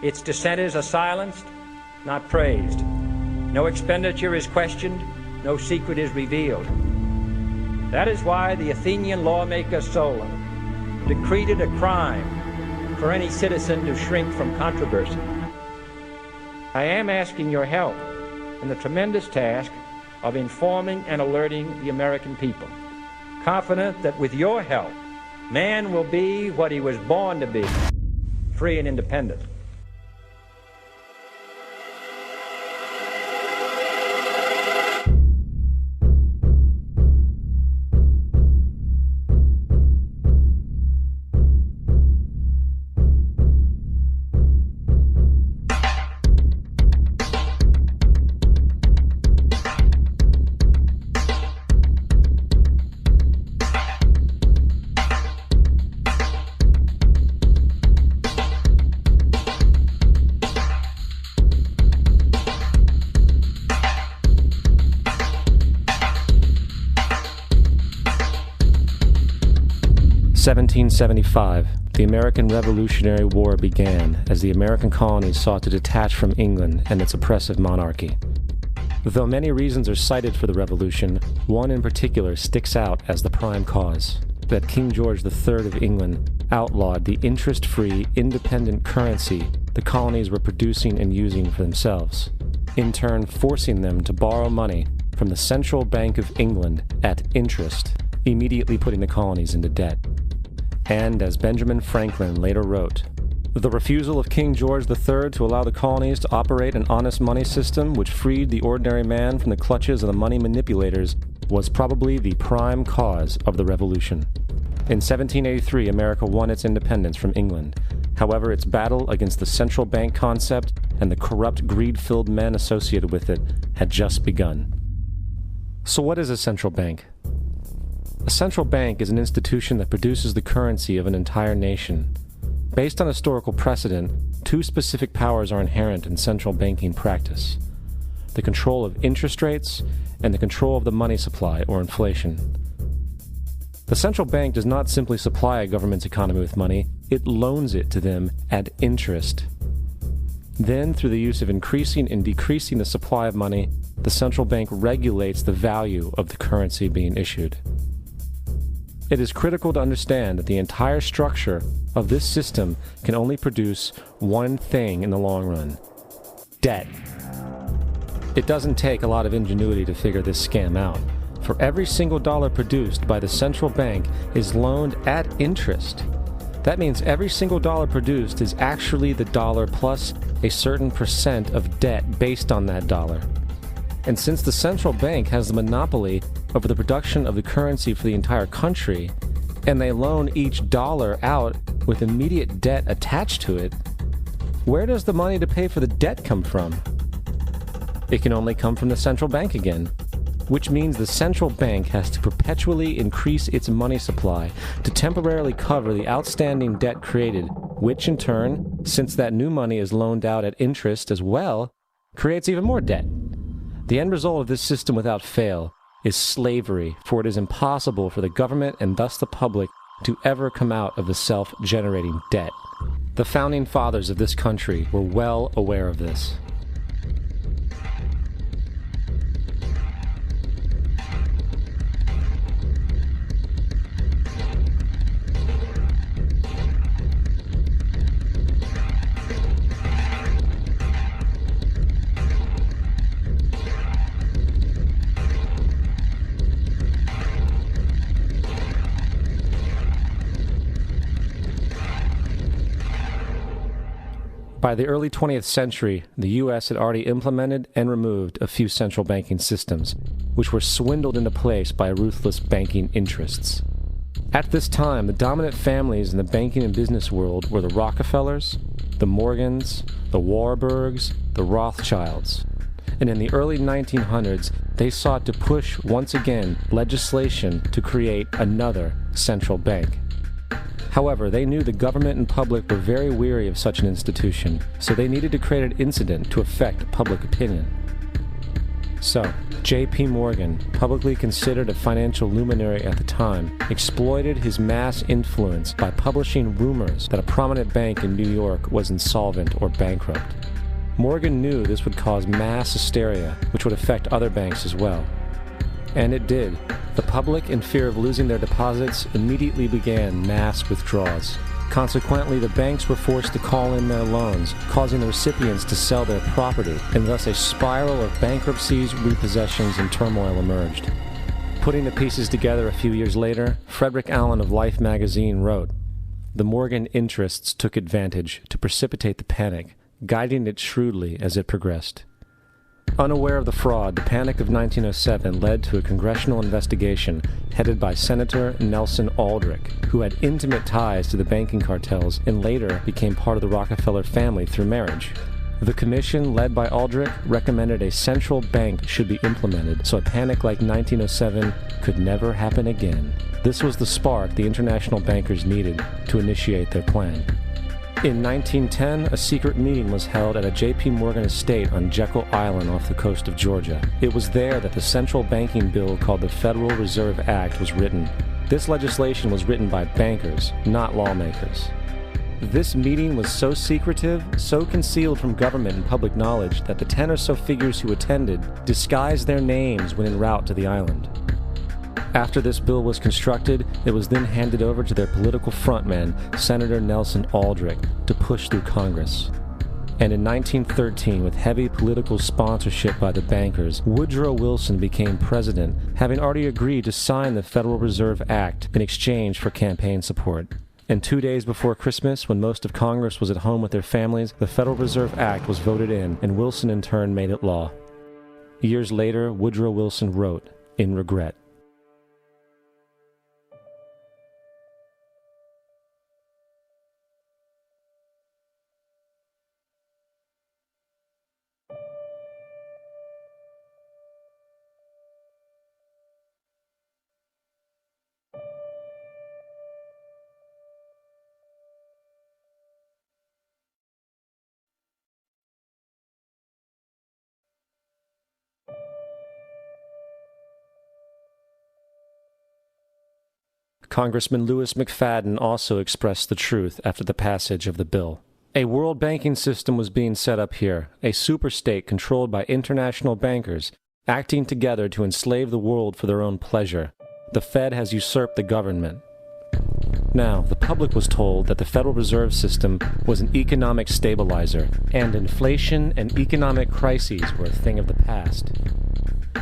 Its dissenters are silenced, not praised. No expenditure is questioned, no secret is revealed. That is why the Athenian lawmaker Solon decreed it a crime for any citizen to shrink from controversy. I am asking your help in the tremendous task of informing and alerting the American people, confident that with your help, man will be what he was born to be, free and independent. In 1775, the American Revolutionary War began as the American colonies sought to detach from England and its oppressive monarchy. Though many reasons are cited for the revolution, one in particular sticks out as the prime cause: that King George III of England outlawed the interest-free, independent currency the colonies were producing and using for themselves, in turn forcing them to borrow money from the Central Bank of England at interest, immediately putting the colonies into debt. And, as Benjamin Franklin later wrote, the refusal of King George III to allow the colonies to operate an honest money system which freed the ordinary man from the clutches of the money manipulators was probably the prime cause of the Revolution. In 1783, America won its independence from England. However, its battle against the central bank concept and the corrupt, greed-filled men associated with it had just begun. So what is a central bank? A central bank is an institution that produces the currency of an entire nation. Based on historical precedent, two specific powers are inherent in central banking practice: the control of interest rates and the control of the money supply, or inflation. The central bank does not simply supply a government's economy with money, it loans it to them at interest. Then, through the use of increasing and decreasing the supply of money, the central bank regulates the value of the currency being issued. It is critical to understand that the entire structure of this system can only produce one thing in the long run: debt. It doesn't take a lot of ingenuity to figure this scam out. For every single dollar produced by the central bank is loaned at interest. That means every single dollar produced is actually the dollar plus a certain percent of debt based on that dollar. And since the central bank has the monopoly over the production of the currency for the entire country, and they loan each dollar out with immediate debt attached to it, where does the money to pay for the debt come from? It can only come from the central bank again, which means the central bank has to perpetually increase its money supply to temporarily cover the outstanding debt created, which in turn, since that new money is loaned out at interest as well, creates even more debt. The end result of this system without fail is slavery, for it is impossible for the government and thus the public to ever come out of the self-generating debt. The founding fathers of this country were well aware of this. By the early 20th century, the U.S. had already implemented and removed a few central banking systems, which were swindled into place by ruthless banking interests. At this time, the dominant families in the banking and business world were the Rockefellers, the Morgans, the Warburgs, the Rothschilds. And in the early 1900s, they sought to push once again legislation to create another central bank. However, they knew the government and public were very weary of such an institution, so they needed to create an incident to affect public opinion. So, J.P. Morgan, publicly considered a financial luminary at the time, exploited his mass influence by publishing rumors that a prominent bank in New York was insolvent or bankrupt. Morgan knew this would cause mass hysteria, which would affect other banks as well. And it did. The public, in fear of losing their deposits, immediately began mass withdrawals. Consequently, the banks were forced to call in their loans, causing the recipients to sell their property, and thus a spiral of bankruptcies, repossessions, and turmoil emerged. Putting the pieces together a few years later, Frederick Allen of Life magazine wrote, "The Morgan interests took advantage to precipitate the panic, guiding it shrewdly as it progressed." Unaware of the fraud, the Panic of 1907 led to a congressional investigation headed by Senator Nelson Aldrich, who had intimate ties to the banking cartels and later became part of the Rockefeller family through marriage. The commission, led by Aldrich, recommended a central bank should be implemented so a panic like 1907 could never happen again. This was the spark the international bankers needed to initiate their plan. In 1910, a secret meeting was held at a J.P. Morgan estate on Jekyll Island off the coast of Georgia. It was there that the central banking bill called the Federal Reserve Act was written. This legislation was written by bankers, not lawmakers. This meeting was so secretive, so concealed from government and public knowledge that the 10 or so figures who attended disguised their names when en route to the island. After this bill was constructed, it was then handed over to their political frontman, Senator Nelson Aldrich, to push through Congress. And in 1913, with heavy political sponsorship by the bankers, Woodrow Wilson became president, having already agreed to sign the Federal Reserve Act in exchange for campaign support. And 2 days before Christmas, when most of Congress was at home with their families, the Federal Reserve Act was voted in, and Wilson in turn made it law. Years later, Woodrow Wilson wrote, in regret, Congressman Louis McFadden also expressed the truth after the passage of the bill. A world banking system was being set up here, a superstate controlled by international bankers, acting together to enslave the world for their own pleasure. The Fed has usurped the government. Now, the public was told that the Federal Reserve System was an economic stabilizer, and inflation and economic crises were a thing of the past.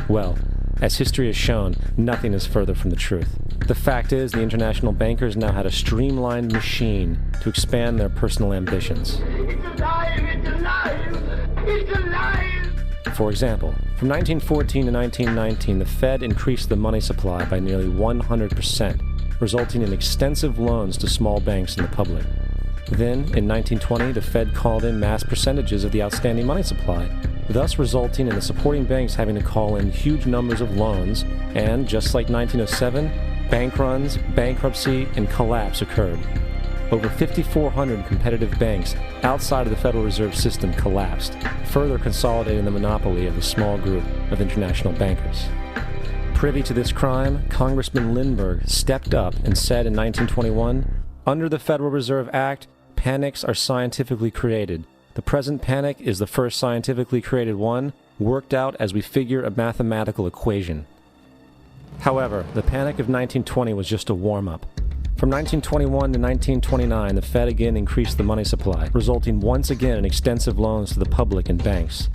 Well, as history has shown, nothing is further from the truth. The fact is, the international bankers now had a streamlined machine to expand their personal ambitions. It's alive! It's alive! It's alive! For example, from 1914 to 1919, the Fed increased the money supply by nearly 100%, resulting in extensive loans to small banks and the public. Then, in 1920, the Fed called in mass percentages of the outstanding money supply, thus resulting in the supporting banks having to call in huge numbers of loans, and, just like 1907, bank runs, bankruptcy, and collapse occurred. Over 5,400 competitive banks outside of the Federal Reserve System collapsed, further consolidating the monopoly of a small group of international bankers. Privy to this crime, Congressman Lindbergh stepped up and said in 1921, "Under the Federal Reserve Act, panics are scientifically created. The present panic is the first scientifically created one, worked out as we figure a mathematical equation." However, the Panic of 1920 was just a warm-up. From 1921 to 1929, the Fed again increased the money supply, resulting once again in extensive loans to the public and banks.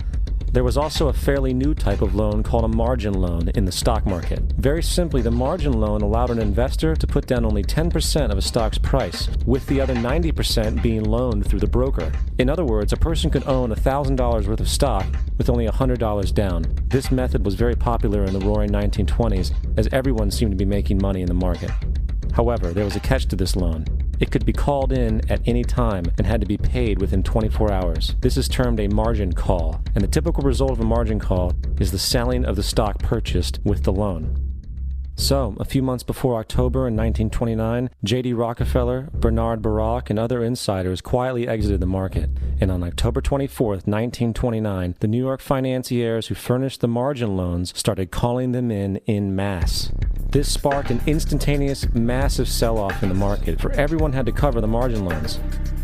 There was also a fairly new type of loan called a margin loan in the stock market. Very simply, the margin loan allowed an investor to put down only 10% of a stock's price, with the other 90% being loaned through the broker. In other words, a person could own $1,000 worth of stock with only $100 down. This method was very popular in the roaring 1920s, as everyone seemed to be making money in the market. However, there was a catch to this loan. It could be called in at any time and had to be paid within 24 hours. This is termed a margin call, and the typical result of a margin call is the selling of the stock purchased with the loan. So, a few months before October in 1929, J.D. Rockefeller, Bernard Baruch, and other insiders quietly exited the market. And on October 24th, 1929, the New York financiers who furnished the margin loans started calling them in masse. This sparked an instantaneous, massive sell-off in the market, for everyone had to cover the margin loans.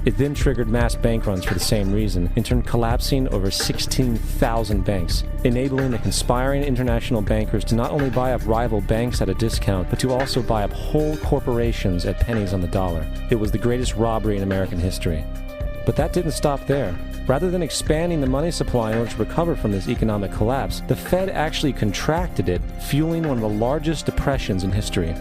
It then triggered mass bank runs for the same reason, in turn collapsing over 16,000 banks, enabling the conspiring international bankers to not only buy up rival banks at a discount, but to also buy up whole corporations at pennies on the dollar. It was the greatest robbery in American history. But that didn't stop there. Rather than expanding the money supply in order to recover from this economic collapse, the Fed actually contracted it, fueling one of the largest depressions in history.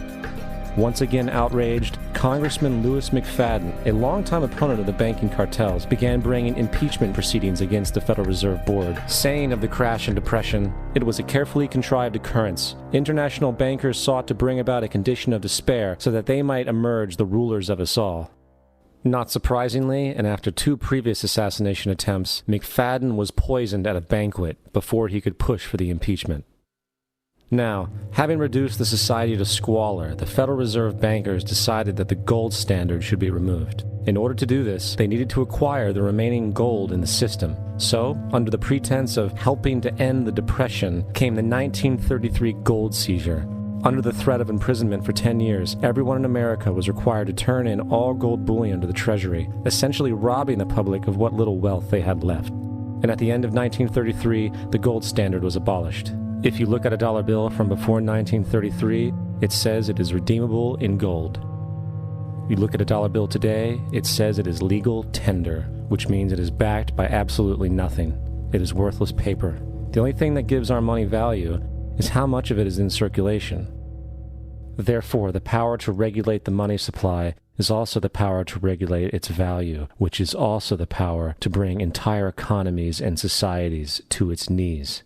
Once again outraged, Congressman Louis McFadden, a longtime opponent of the banking cartels, began bringing impeachment proceedings against the Federal Reserve Board, saying of the crash and depression, it was a carefully contrived occurrence. International bankers sought to bring about a condition of despair so that they might emerge the rulers of us all. Not surprisingly, and after 2 previous assassination attempts, McFadden was poisoned at a banquet before he could push for the impeachment. Now, having reduced the society to squalor, the Federal Reserve bankers decided that the gold standard should be removed. In order to do this, they needed to acquire the remaining gold in the system. So, under the pretense of helping to end the Depression, came the 1933 gold seizure. Under the threat of imprisonment for 10 years, everyone in America was required to turn in all gold bullion to the Treasury, essentially robbing the public of what little wealth they had left. And at the end of 1933, the gold standard was abolished. If you look at a dollar bill from before 1933, it says it is redeemable in gold. You look at a dollar bill today, it says it is legal tender, which means it is backed by absolutely nothing. It is worthless paper. The only thing that gives our money value is how much of it is in circulation. Therefore, the power to regulate the money supply is also the power to regulate its value, which is also the power to bring entire economies and societies to its knees.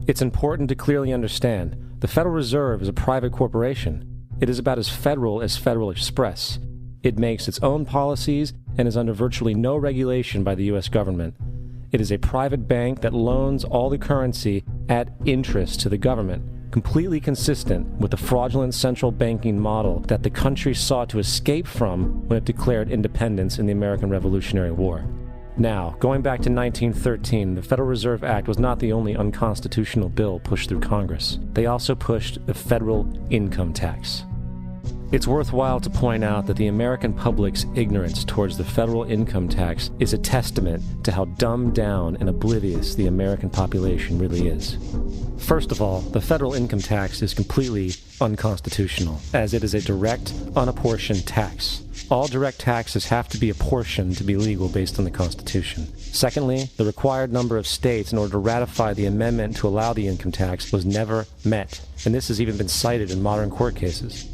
It's important to clearly understand, the Federal Reserve is a private corporation. It is about as Federal Express. It makes its own policies and is under virtually no regulation by the U.S. government. It is a private bank that loans all the currency at interest to the government, completely consistent with the fraudulent central banking model that the country sought to escape from when it declared independence in the American Revolutionary War. Now, going back to 1913, the Federal Reserve Act was not the only unconstitutional bill pushed through Congress. They also pushed the federal income tax. It's worthwhile to point out that the American public's ignorance towards the federal income tax is a testament to how dumbed down and oblivious the American population really is. First of all, the federal income tax is completely unconstitutional, as it is a direct, unapportioned tax. All direct taxes have to be apportioned to be legal based on the Constitution. Secondly, the required number of states in order to ratify the amendment to allow the income tax was never met, and this has even been cited in modern court cases.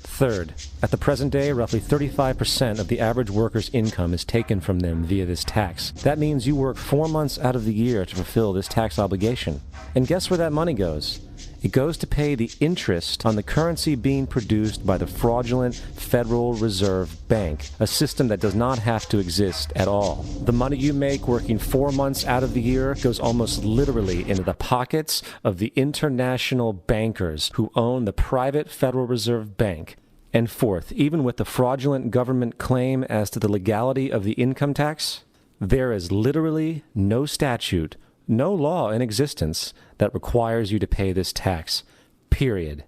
Third, at the present day, roughly 35% of the average worker's income is taken from them via this tax. That means you work 4 months out of the year to fulfill this tax obligation. And guess where that money goes? It goes to pay the interest on the currency being produced by the fraudulent Federal Reserve Bank, a system that does not have to exist at all. The money you make working 4 months out of the year goes almost literally into the pockets of the international bankers who own the private Federal Reserve Bank. And fourth, even with the fraudulent government claim as to the legality of the income tax, there is literally no statute, no law in existence that requires you to pay this tax, period.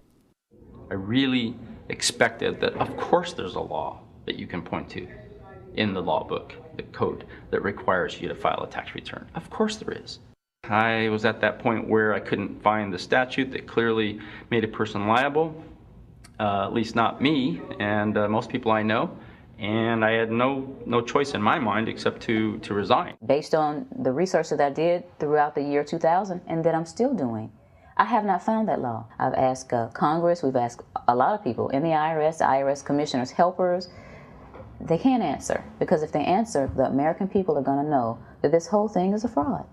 I really expected that, of course, there's a law that you can point to in the law book, the code, that requires you to file a tax return. Of course there is. I was at that point where I couldn't find the statute that clearly made a person liable, at least not me and most people I know. And I had no choice in my mind except to resign. Based on the research that I did throughout the year 2000 and that I'm still doing, I have not found that law. I've asked Congress, we've asked a lot of people in the IRS commissioners, helpers. They can't answer, because if they answer, the American people are going to know that this whole thing is a fraud.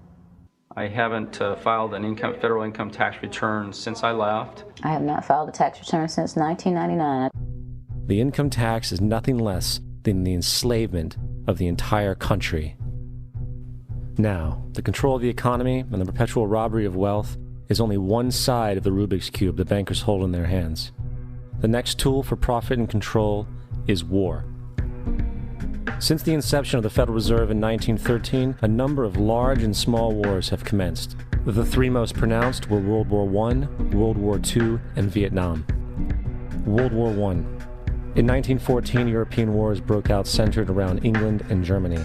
I haven't filed an federal income tax return since I left. I have not filed a tax return since 1999. The income tax is nothing less than the enslavement of the entire country. Now, the control of the economy and the perpetual robbery of wealth is only one side of the Rubik's Cube the bankers hold in their hands. The next tool for profit and control is war. Since the inception of the Federal Reserve in 1913, a number of large and small wars have commenced. The three most pronounced were World War I, World War II, and Vietnam. World War I. In 1914, European wars broke out centered around England and Germany.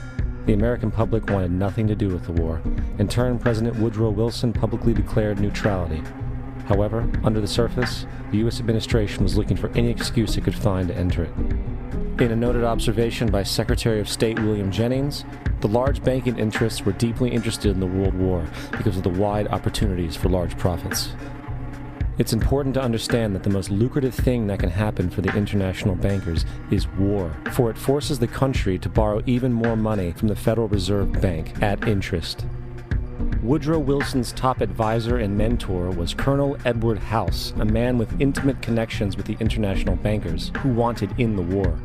The American public wanted nothing to do with the war. In turn, President Woodrow Wilson publicly declared neutrality. However, under the surface, the U.S. administration was looking for any excuse it could find to enter it. In a noted observation by Secretary of State William Jennings, the large banking interests were deeply interested in the World War because of the wide opportunities for large profits. It's important to understand that the most lucrative thing that can happen for the international bankers is war, for it forces the country to borrow even more money from the Federal Reserve Bank at interest. Woodrow Wilson's top advisor and mentor was Colonel Edward House, a man with intimate connections with the international bankers who wanted in the war.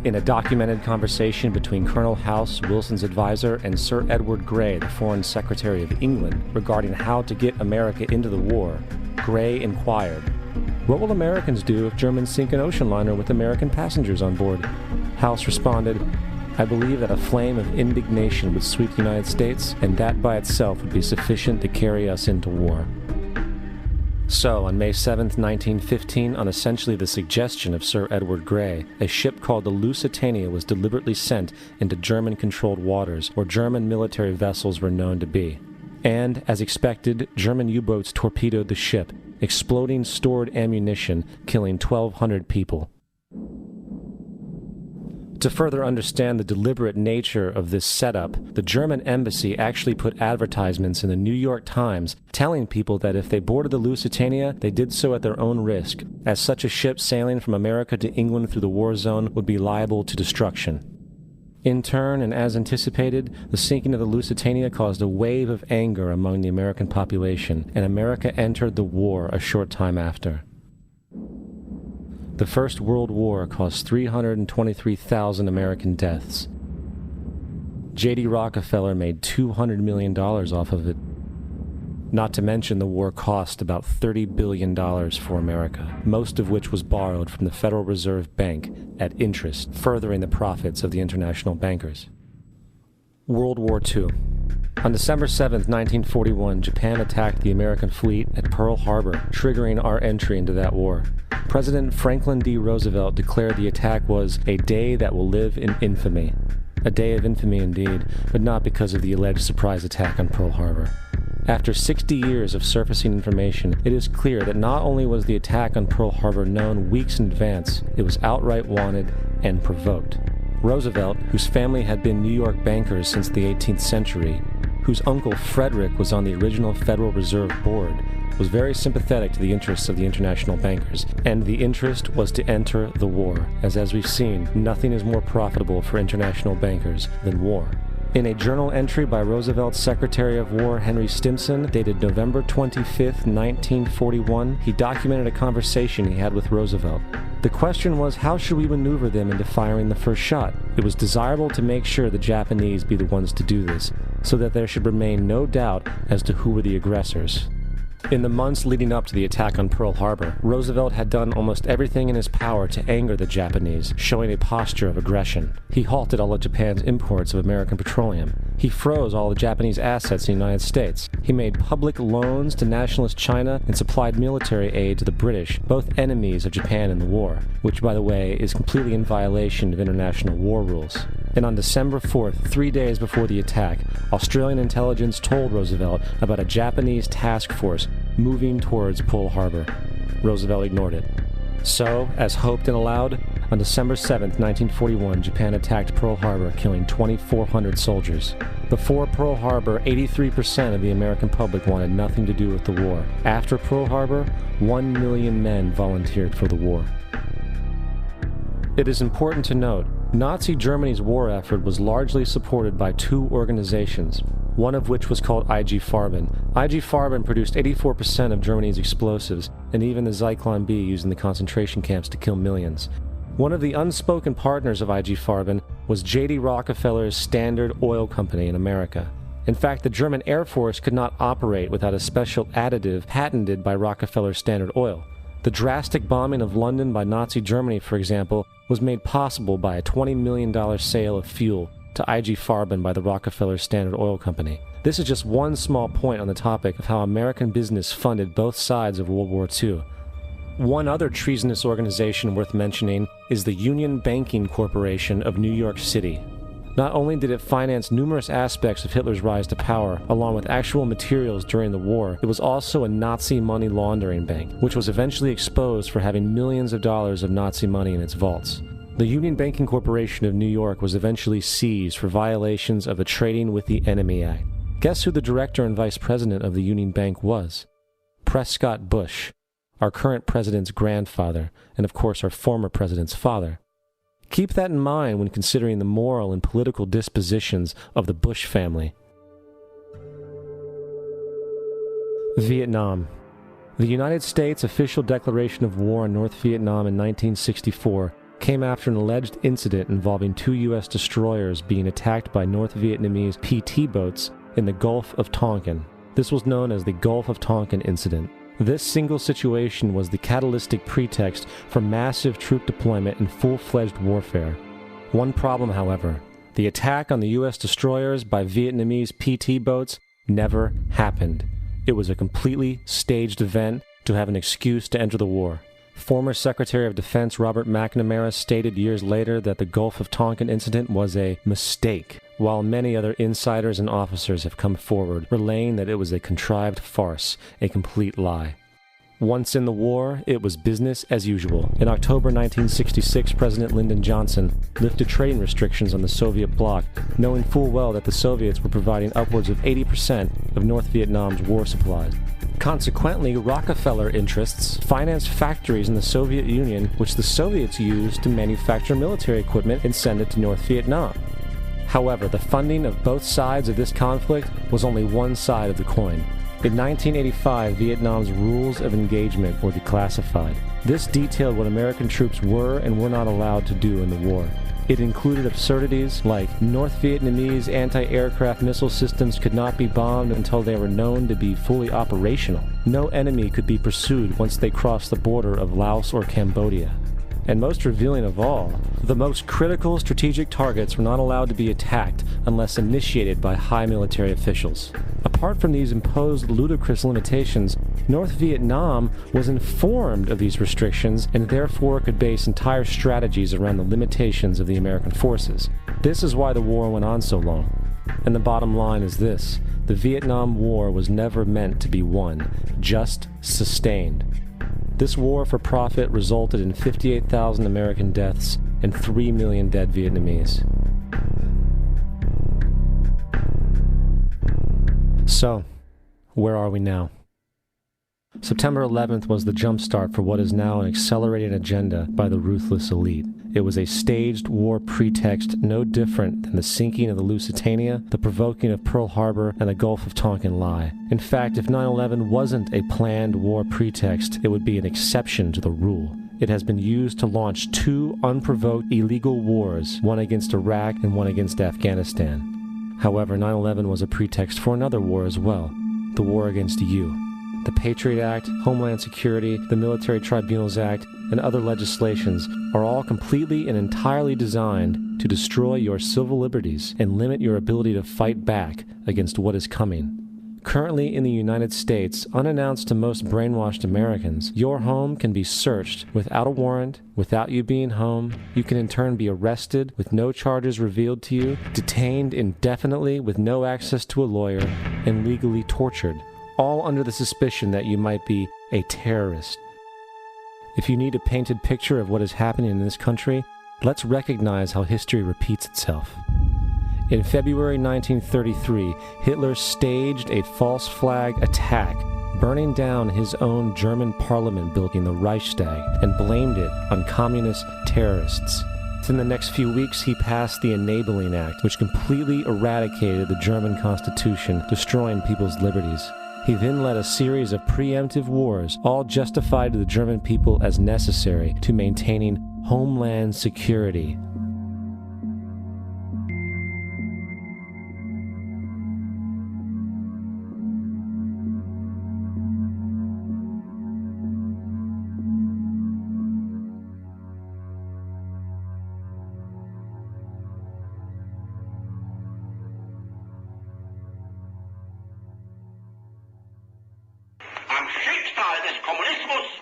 In a documented conversation between Colonel House, Wilson's advisor, and Sir Edward Grey, the Foreign Secretary of England, regarding how to get America into the war, Grey inquired, "What will Americans do if Germans sink an ocean liner with American passengers on board?" House responded, "I believe that a flame of indignation would sweep the United States, and that by itself would be sufficient to carry us into war." So, on May 7, 1915, on essentially the suggestion of Sir Edward Grey, a ship called the Lusitania was deliberately sent into German-controlled waters, where German military vessels were known to be. And, as expected, German U-boats torpedoed the ship, exploding stored ammunition, killing 1,200 people. To further understand the deliberate nature of this setup, the German embassy actually put advertisements in the New York Times telling people that if they boarded the Lusitania, they did so at their own risk, as such a ship sailing from America to England through the war zone would be liable to destruction. In turn, and as anticipated, the sinking of the Lusitania caused a wave of anger among the American population, and America entered the war a short time after. The First World War caused 323,000 American deaths. J.D. Rockefeller made $200 million off of it. Not to mention the war cost about $30 billion for America, most of which was borrowed from the Federal Reserve Bank at interest, furthering the profits of the international bankers. World War II. On December 7, 1941, Japan attacked the American fleet at Pearl Harbor, triggering our entry into that war. President Franklin D. Roosevelt declared the attack was a day that will live in infamy. A day of infamy indeed, but not because of the alleged surprise attack on Pearl Harbor. After 60 years of surfacing information, it is clear that not only was the attack on Pearl Harbor known weeks in advance, it was outright wanted and provoked. Roosevelt, whose family had been New York bankers since the 18th century, whose uncle Frederick was on the original Federal Reserve Board, was very sympathetic to the interests of the international bankers, and the interest was to enter the war, as we've seen, nothing is more profitable for international bankers than war. In a journal entry by Roosevelt's Secretary of War Henry Stimson, dated November 25, 1941, he documented a conversation he had with Roosevelt. The question was, how should we maneuver them into firing the first shot? It was desirable to make sure the Japanese be the ones to do this, so that there should remain no doubt as to who were the aggressors. In the months leading up to the attack on Pearl Harbor, Roosevelt had done almost everything in his power to anger the Japanese, showing a posture of aggression. He halted all of Japan's imports of American petroleum. He froze all the Japanese assets in the United States. He made public loans to nationalist China and supplied military aid to the British, both enemies of Japan in the war, which, by the way, is completely in violation of international war rules. And on December 4th, 3 days before the attack, Australian intelligence told Roosevelt about a Japanese task force moving towards Pearl Harbor. Roosevelt ignored it. So, as hoped and allowed, on December 7th, 1941, Japan attacked Pearl Harbor, killing 2,400 soldiers. Before Pearl Harbor, 83% of the American public wanted nothing to do with the war. After Pearl Harbor, 1 million men volunteered for the war. It is important to note, Nazi Germany's war effort was largely supported by two organizations, one of which was called IG Farben. IG Farben produced 84% of Germany's explosives, and even the Zyklon B used in the concentration camps to kill millions. One of the unspoken partners of IG Farben was J.D. Rockefeller's Standard Oil Company in America. In fact, the German Air Force could not operate without a special additive patented by Rockefeller's Standard Oil. The drastic bombing of London by Nazi Germany, for example, was made possible by a $20 million sale of fuel to IG Farben by the Rockefeller Standard Oil Company. This is just one small point on the topic of how American business funded both sides of World War II. One other treasonous organization worth mentioning is the Union Banking Corporation of New York City. Not only did it finance numerous aspects of Hitler's rise to power, along with actual materials during the war, it was also a Nazi money laundering bank, which was eventually exposed for having millions of dollars of Nazi money in its vaults. The Union Banking Corporation of New York was eventually seized for violations of the Trading with the Enemy Act. Guess who the director and vice president of the Union Bank was? Prescott Bush, our current president's grandfather, and of course our former president's father. Keep that in mind when considering the moral and political dispositions of the Bush family. Vietnam. The United States' official declaration of war on North Vietnam in 1964 came after an alleged incident involving 2 U.S. destroyers being attacked by North Vietnamese PT boats in the Gulf of Tonkin. This was known as the Gulf of Tonkin incident. This single situation was the catalytic pretext for massive troop deployment and full-fledged warfare. One problem, however, the attack on the U.S. destroyers by Vietnamese PT boats never happened. It was a completely staged event to have an excuse to enter the war. Former Secretary of Defense Robert McNamara stated years later that the Gulf of Tonkin incident was a mistake, while many other insiders and officers have come forward, relaying that it was a contrived farce, a complete lie. Once in the war, it was business as usual. In October 1966, President Lyndon Johnson lifted trading restrictions on the Soviet bloc, knowing full well that the Soviets were providing upwards of 80% of North Vietnam's war supplies. Consequently, Rockefeller interests financed factories in the Soviet Union, which the Soviets used to manufacture military equipment and send it to North Vietnam. However, the funding of both sides of this conflict was only one side of the coin. In 1985, Vietnam's rules of engagement were declassified. This detailed what American troops were and were not allowed to do in the war. It included absurdities like North Vietnamese anti-aircraft missile systems could not be bombed until they were known to be fully operational. No enemy could be pursued once they crossed the border of Laos or Cambodia. And most revealing of all, the most critical strategic targets were not allowed to be attacked unless initiated by high military officials. Apart from these imposed ludicrous limitations, North Vietnam was informed of these restrictions and therefore could base entire strategies around the limitations of the American forces. This is why the war went on so long. And the bottom line is this: the Vietnam War was never meant to be won, just sustained. This war for profit resulted in 58,000 American deaths and 3 million dead Vietnamese. So, where are we now? September 11th was the jumpstart for what is now an accelerated agenda by the ruthless elite. It was a staged war pretext no different than the sinking of the Lusitania, the provoking of Pearl Harbor, and the Gulf of Tonkin lie. In fact, if 9/11 wasn't a planned war pretext, it would be an exception to the rule. It has been used to launch 2 unprovoked illegal wars, one against Iraq and one against Afghanistan. However, 9/11 was a pretext for another war as well, the war against you. The Patriot Act, Homeland Security, the Military Tribunals Act, and other legislations are all completely and entirely designed to destroy your civil liberties and limit your ability to fight back against what is coming. Currently in the United States, unannounced to most brainwashed Americans, your home can be searched without a warrant, without you being home. You can in turn be arrested with no charges revealed to you, detained indefinitely with no access to a lawyer, and legally tortured, all under the suspicion that you might be a terrorist. If you need a painted picture of what is happening in this country, let's recognize how history repeats itself. In February 1933, Hitler staged a false flag attack, burning down his own German parliament building, the Reichstag, and blamed it on communist terrorists. Within the next few weeks, he passed the Enabling Act, which completely eradicated the German Constitution, destroying people's liberties. He then led a series of preemptive wars, all justified to the German people as necessary to maintaining Homeland Security. Am Schicksal des Kommunismus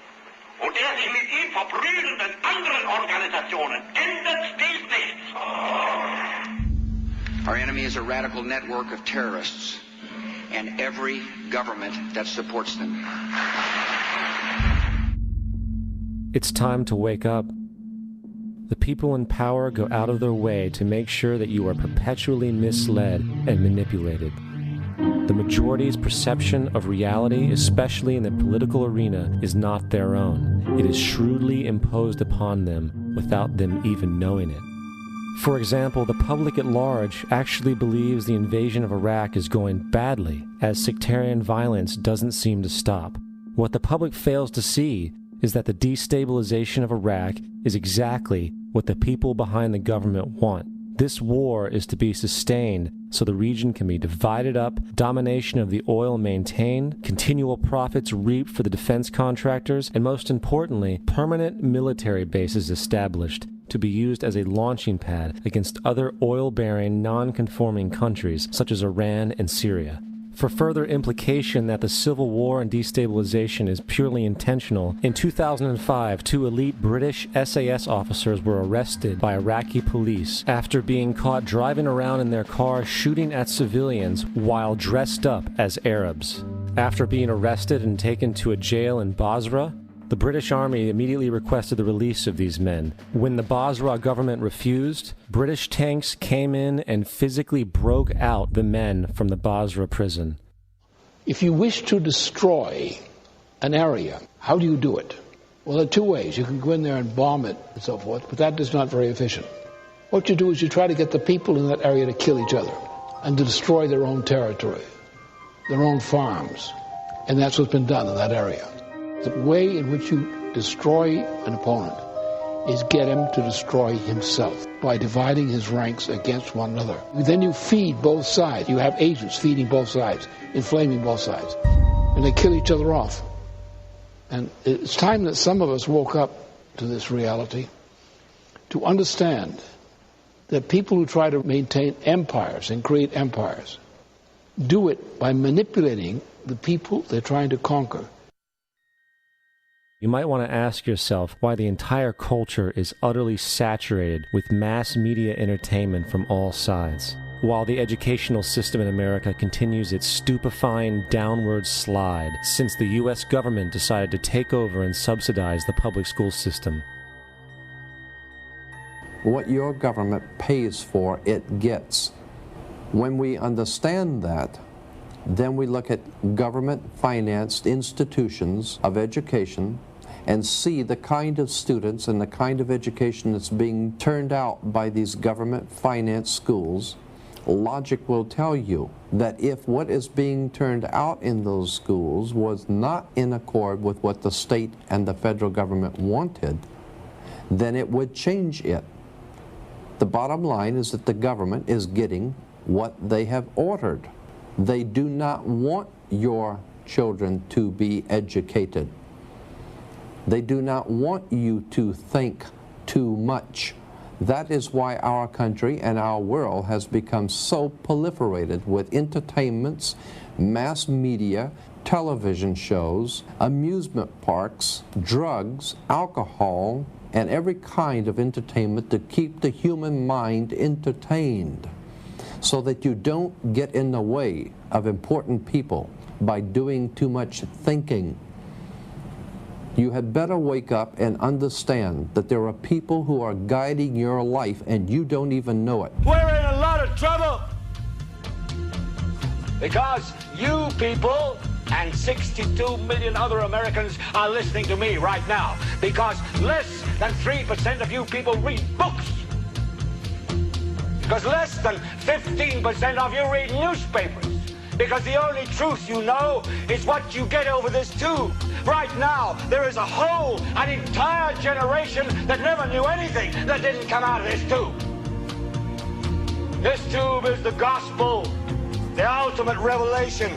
und der sich mit ihm verbrüdernden anderen Organisationen ändert dies nichts. Our enemy is a radical network of terrorists and every government that supports them. It's time to wake up. The people in power go out of their way to make sure that you are perpetually misled and manipulated. The majority's perception of reality, especially in the political arena, is not their own. It is shrewdly imposed upon them without them even knowing it. For example, the public at large actually believes the invasion of Iraq is going badly, as sectarian violence doesn't seem to stop. What the public fails to see is that the destabilization of Iraq is exactly what the people behind the government want. This war is to be sustained so the region can be divided up, domination of the oil maintained, continual profits reaped for the defense contractors, and most importantly, permanent military bases established to be used as a launching pad against other oil-bearing, non-conforming countries such as Iran and Syria. For further implication that the civil war and destabilization is purely intentional, in 2005, 2 elite British SAS officers were arrested by Iraqi police after being caught driving around in their car shooting at civilians while dressed up as Arabs. After being arrested and taken to a jail in Basra, the British Army immediately requested the release of these men. When the Basra government refused, British tanks came in and physically broke out the men from the Basra prison. If you wish to destroy an area, how do you do it? Well, there are 2 ways. You can go in there and bomb it and so forth, but that is not very efficient. What you do is you try to get the people in that area to kill each other and to destroy their own territory, their own farms. And that's what's been done in that area. The way in which you destroy an opponent is get him to destroy himself by dividing his ranks against one another. Then you feed both sides. You have agents feeding both sides, inflaming both sides. And they kill each other off. And it's time that some of us woke up to this reality to understand that people who try to maintain empires and create empires do it by manipulating the people they're trying to conquer. You might want to ask yourself why the entire culture is utterly saturated with mass media entertainment from all sides, while the educational system in America continues its stupefying downward slide since the U.S. government decided to take over and subsidize the public school system. What your government pays for, it gets. When we understand that, then we look at government-financed institutions of education and see the kind of students and the kind of education that's being turned out by these government-financed schools. Logic will tell you that if what is being turned out in those schools was not in accord with what the state and the federal government wanted, then it would change it. The bottom line is that the government is getting what they have ordered. They do not want your children to be educated. They do not want you to think too much. That is why our country and our world has become so proliferated with entertainments, mass media, television shows, amusement parks, drugs, alcohol, and every kind of entertainment to keep the human mind entertained, so that you don't get in the way of important people by doing too much thinking. You had better wake up and understand that there are people who are guiding your life and you don't even know it. We're in a lot of trouble because you people and 62 million other Americans are listening to me right now, because less than 3% of you people read books, because less than 15% of you read newspapers, because the only truth you know is what you get over this tube. Right now, there is an entire generation that never knew anything that didn't come out of this tube. This tube is the gospel, the ultimate revelation.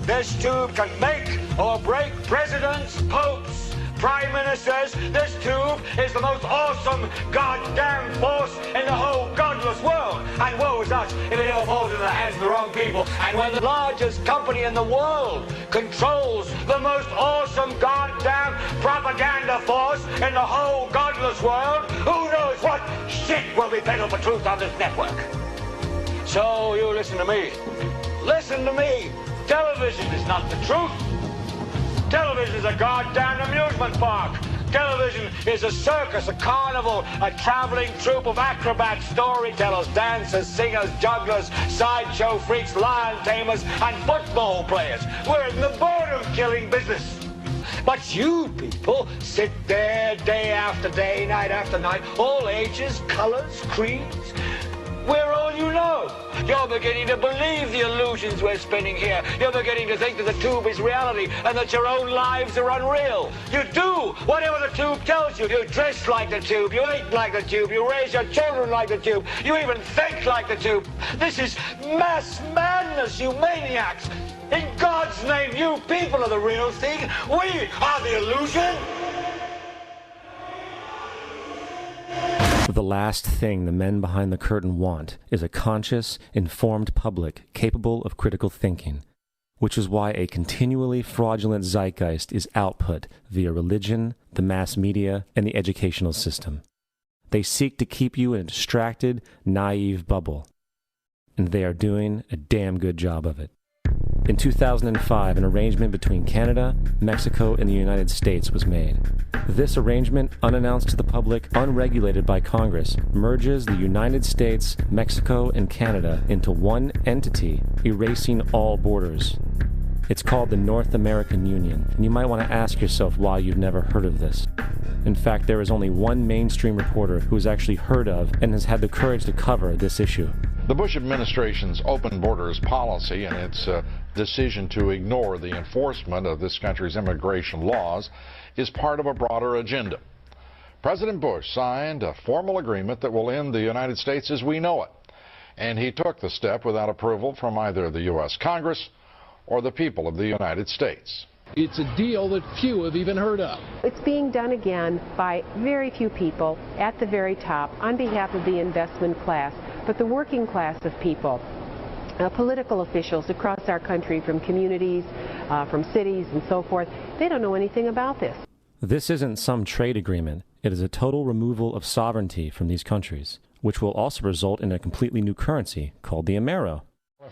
This tube can make or break presidents, popes, prime ministers. This tube is the most awesome goddamn force in the whole godless world. And woe is us if it all falls into the hands of the wrong people. And when the largest company in the world controls the most awesome goddamn propaganda force in the whole godless world, who knows what shit will be peddled for truth on this network. So you listen to me. Listen to me. Television is not the truth. Television is a goddamn amusement park. Television is a circus, a carnival, a traveling troupe of acrobats, storytellers, dancers, singers, jugglers, sideshow freaks, lion tamers, and football players. We're in the boredom-killing business. But you people sit there day after day, night after night, all ages, colors, creeds. We're all you know. You're beginning to believe the illusions we're spinning here. You're beginning to think that the tube is reality and that your own lives are unreal. You do whatever the tube tells you. You dress like the tube. You eat like the tube. You raise your children like the tube. You even think like the tube. This is mass madness, you maniacs. In God's name, you people are the real thing. We are the illusion. The last thing the men behind the curtain want is a conscious, informed public capable of critical thinking, which is why a continually fraudulent zeitgeist is output via religion, the mass media, and the educational system. They seek to keep you in a distracted, naive bubble, and they are doing a damn good job of it. In 2005, an arrangement between Canada, Mexico, and the United States was made. This arrangement, unannounced to the public, unregulated by Congress, merges the United States, Mexico, and Canada into one entity, erasing all borders. It's called the North American Union, and you might want to ask yourself why you've never heard of this. In fact, there is only one mainstream reporter who has actually heard of and has had the courage to cover this issue. The Bush administration's open borders policy and its decision to ignore the enforcement of this country's immigration laws is part of a broader agenda. President Bush signed a formal agreement that will end the United States as we know it, and he took the step without approval from either the U.S. Congress or the people of the United States. It's a deal that few have even heard of. It's being done again by very few people at the very top on behalf of the investment class, but the working class of people, political officials across our country, from communities, from cities and so forth, they don't know anything about this. This isn't some trade agreement. It is a total removal of sovereignty from these countries, which will also result in a completely new currency called the Amero.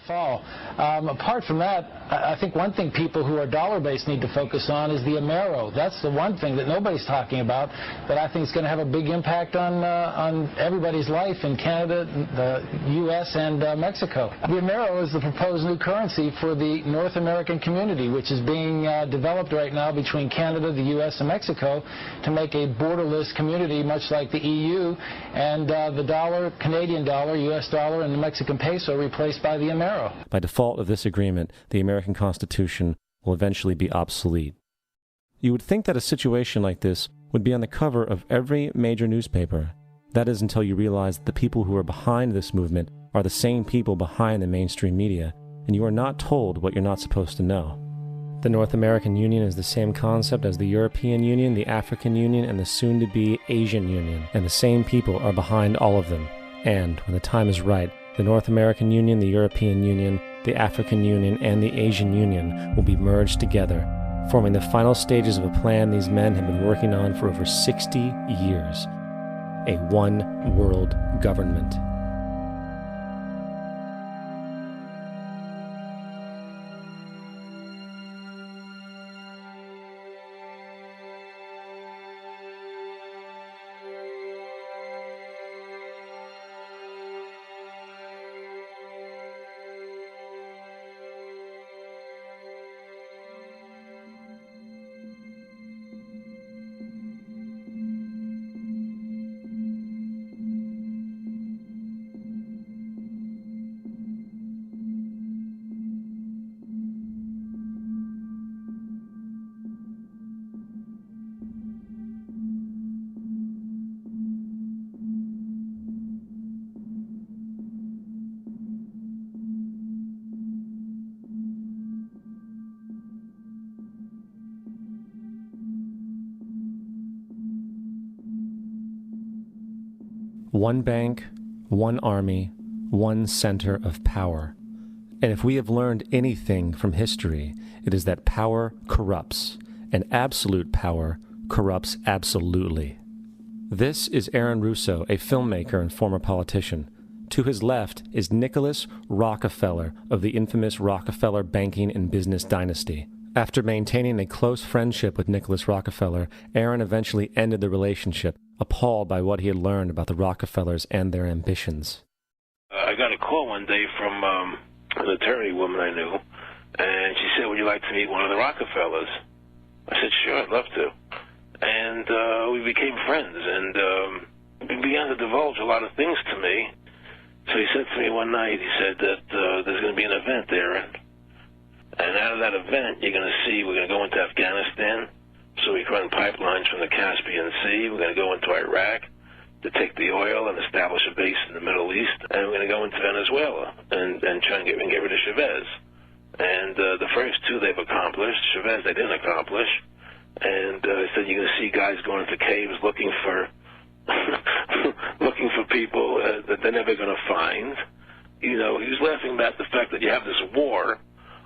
Fall. Apart from that, I think one thing people who are dollar-based need to focus on is the Amero. That's the one thing that nobody's talking about that I think is going to have a big impact on everybody's life in Canada, the U.S., and Mexico. The Amero is the proposed new currency for the North American community, which is being developed right now between Canada, the U.S., and Mexico to make a borderless community, much like the EU, and the dollar, Canadian dollar, U.S. dollar, and the Mexican peso replaced by the Amero. By default of this agreement, the American Constitution will eventually be obsolete. You would think that a situation like this would be on the cover of every major newspaper. That is until you realize that the people who are behind this movement are the same people behind the mainstream media, and you are not told what you're not supposed to know. The North American Union is the same concept as the European Union, the African Union, and the soon-to-be Asian Union, and the same people are behind all of them. And, when the time is right, the North American Union, the European Union, the African Union, and the Asian Union will be merged together, forming the final stages of a plan these men have been working on for over 60 years. A one-world government. One bank, one army, one center of power. And if we have learned anything from history, it is that power corrupts, and absolute power corrupts absolutely. This is Aaron Russo, a filmmaker and former politician. To his left is Nicholas Rockefeller of the infamous Rockefeller banking and business dynasty. After maintaining a close friendship with Nicholas Rockefeller, Aaron eventually ended the relationship, appalled by what he had learned about the Rockefellers and their ambitions. I got a call one day from an attorney woman I knew, and she said, would you like to meet one of the Rockefellers? I said, sure, I'd love to. And we became friends, and he began to divulge a lot of things to me. So he said to me one night, he said that there's going to be an event there, and out of that event, you're going to see we're going to go into Afghanistan, so we can run pipelines from the Caspian Sea. We're going to go into Iraq to take the oil and establish a base in the Middle East, and we're going to go into Venezuela and try and get rid of Chavez. And the first two they've accomplished. Chavez they didn't accomplish. And he said you're going to see guys going into caves looking for looking for people that they're never going to find. You know, he was laughing about the fact that you have this war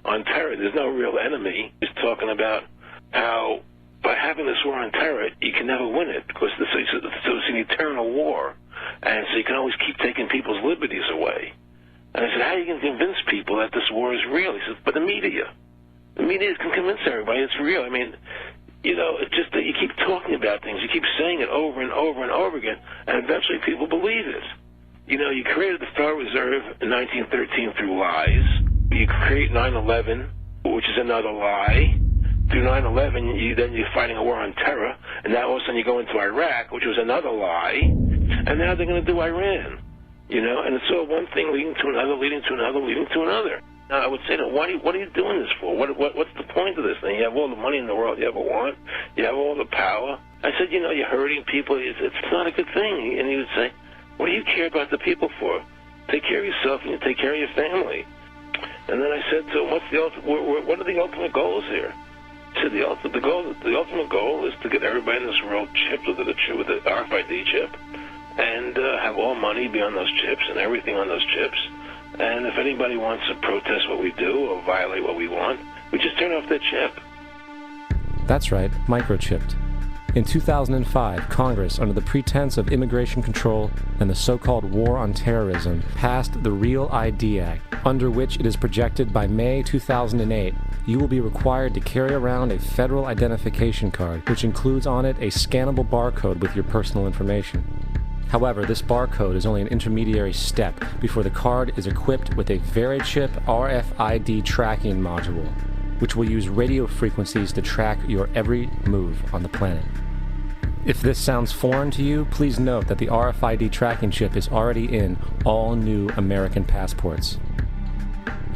on terror. There's no real enemy. He's talking about how by having this war on terror, you can never win it because so it's an eternal war. And so you can always keep taking people's liberties away. And I said, how are you going to convince people that this war is real? He says, but the media. The media can convince everybody it's real. I mean, you know, it's just that you keep talking about things. You keep saying it over and over and over again, and eventually people believe it. You know, you created the Federal Reserve in 1913 through lies. You create 9/11, which is another lie. Through 9/11, then you're fighting a war on terror, and now all of a sudden you go into Iraq, which was another lie, and now they're going to do Iran. You know, and it's all one thing leading to another, leading to another, leading to another. Now, I would say, what are you doing this for? What's the point of this thing? You have all the money in the world you ever want. You have all the power. I said, you know, you're hurting people. It's not a good thing. And he would say, what do you care about the people for? Take care of yourself and you take care of your family. And then I said to him, what are the ultimate goals here? He said, the ultimate goal is to get everybody in this world chipped with the RFID chip and have all money be on those chips and everything on those chips. And if anybody wants to protest what we do or violate what we want, we just turn off their chip. That's right, microchipped. In 2005, Congress, under the pretense of immigration control and the so-called war on terrorism, passed the Real ID Act, under which it is projected by May 2008, you will be required to carry around a federal identification card, which includes on it a scannable barcode with your personal information. However, this barcode is only an intermediary step before the card is equipped with a VeriChip RFID tracking module, which will use radio frequencies to track your every move on the planet. If this sounds foreign to you, please note that the RFID tracking chip is already in all new American passports.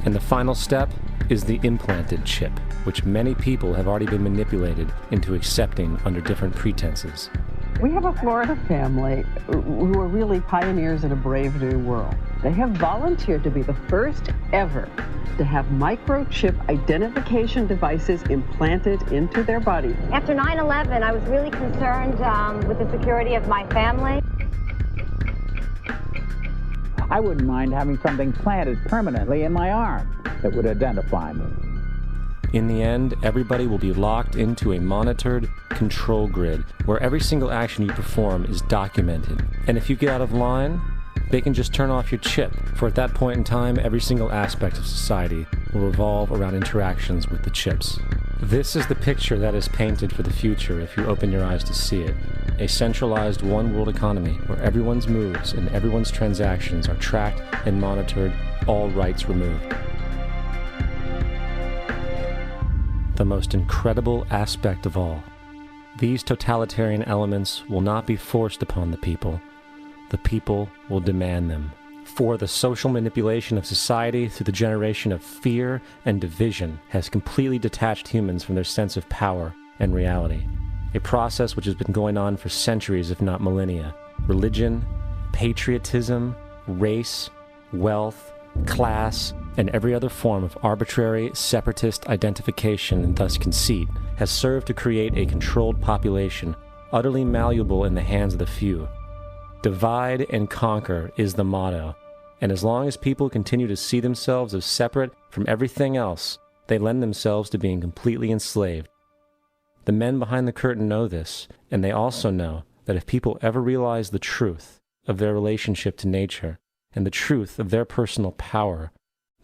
And the final step is the implanted chip, which many people have already been manipulated into accepting under different pretenses. We have a Florida family who are really pioneers in a brave new world. They have volunteered to be the first ever to have microchip identification devices implanted into their body. After 9/11, I was really concerned with the security of my family. I wouldn't mind having something planted permanently in my arm that would identify me. In the end, everybody will be locked into a monitored control grid where every single action you perform is documented. And if you get out of line, they can just turn off your chip, for at that point in time, every single aspect of society will revolve around interactions with the chips. This is the picture that is painted for the future if you open your eyes to see it. A centralized one-world economy where everyone's moves and everyone's transactions are tracked and monitored, all rights removed. The most incredible aspect of all. These totalitarian elements will not be forced upon the people. The people will demand them. For the social manipulation of society through the generation of fear and division has completely detached humans from their sense of power and reality. A process which has been going on for centuries, if not millennia. Religion, patriotism, race, wealth, class, and every other form of arbitrary, separatist identification and thus conceit has served to create a controlled population, utterly malleable in the hands of the few. Divide and conquer is the motto, and as long as people continue to see themselves as separate from everything else, they lend themselves to being completely enslaved. The men behind the curtain know this, and they also know that if people ever realize the truth of their relationship to nature and the truth of their personal power,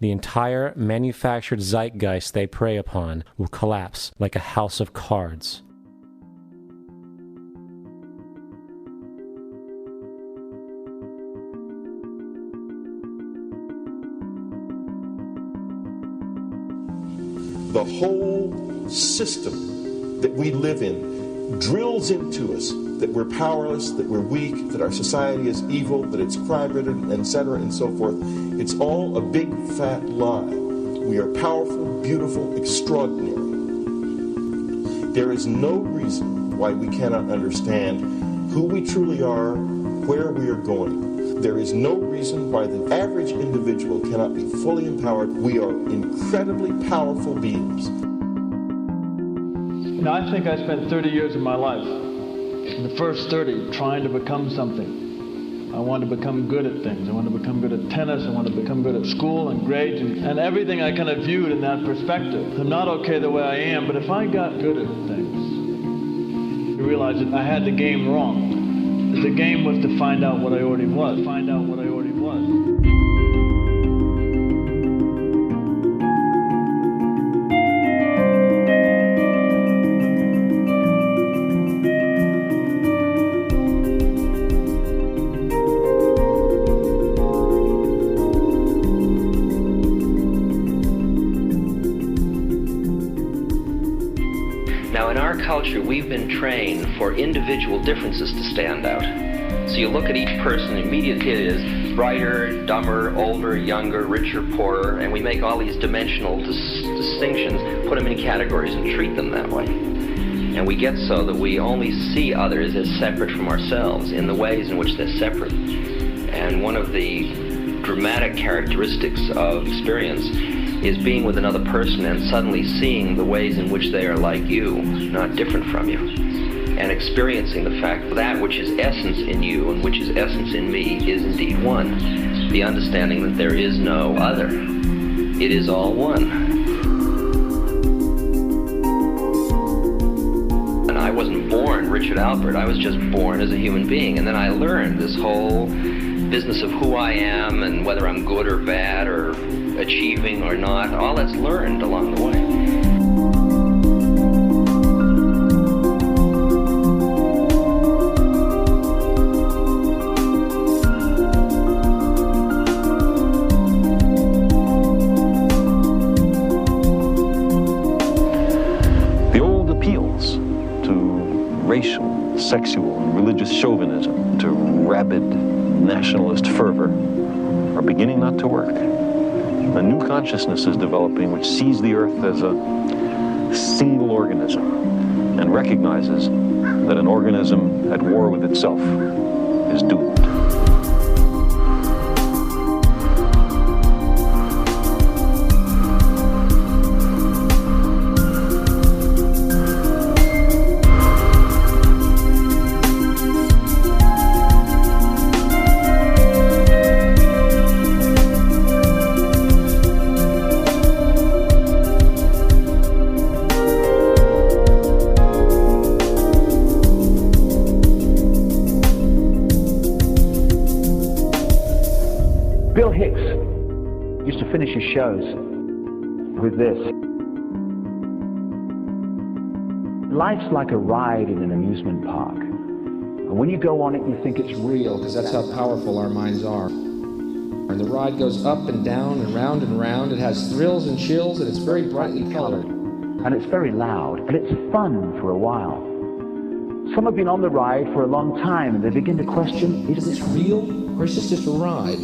the entire manufactured zeitgeist they prey upon will collapse like a house of cards. The whole system that we live in drills into us that we're powerless, that we're weak, that our society is evil, that it's crime-ridden, etc., and so forth. It's all a big, fat lie. We are powerful, beautiful, extraordinary. There is no reason why we cannot understand who we truly are, where we are going. There is no reason why the average individual cannot be fully empowered. We are incredibly powerful beings. You know, I think I spent 30 years of my life, in the first 30, trying to become something. I wanted to become good at things. I wanted to become good at tennis. I wanted to become good at school and grades and everything I kind of viewed in that perspective. I'm not okay the way I am, but if I got good at things, you realize that I had the game wrong. That the game was to find out what I already was. Find out what I already was. Culture, we've been trained for individual differences to stand out. So you look at each person, immediately it is brighter, dumber, older, younger, richer, poorer, and we make all these dimensional distinctions, put them in categories and treat them that way. And we get so that we only see others as separate from ourselves in the ways in which they're separate. And one of the dramatic characteristics of experience is being with another person and suddenly seeing the ways in which they are like you, not different from you, and experiencing the fact that which is essence in you and which is essence in me is indeed one. The understanding that there is no other. It is all one. And I wasn't born Richard Albert, I was just born as a human being, and then I learned this whole business of who I am and whether I'm good or bad or achieving or not, all that's learned along the way. The old appeals to racial, sexual, and religious chauvinism, to rabid nationalist fervor, are beginning not to work. A new consciousness is developing which sees the earth as a single organism and recognizes that an organism at war with itself is doomed. Finish his shows with this. Life's like a ride in an amusement park. And when you go on it, you think it's real, because that's how powerful our minds are. And the ride goes up and down and round and round. It has thrills and chills, and it's very brightly colored. And it's very loud, but it's fun for a while. Some have been on the ride for a long time, and they begin to question, is this real, or is this just a ride?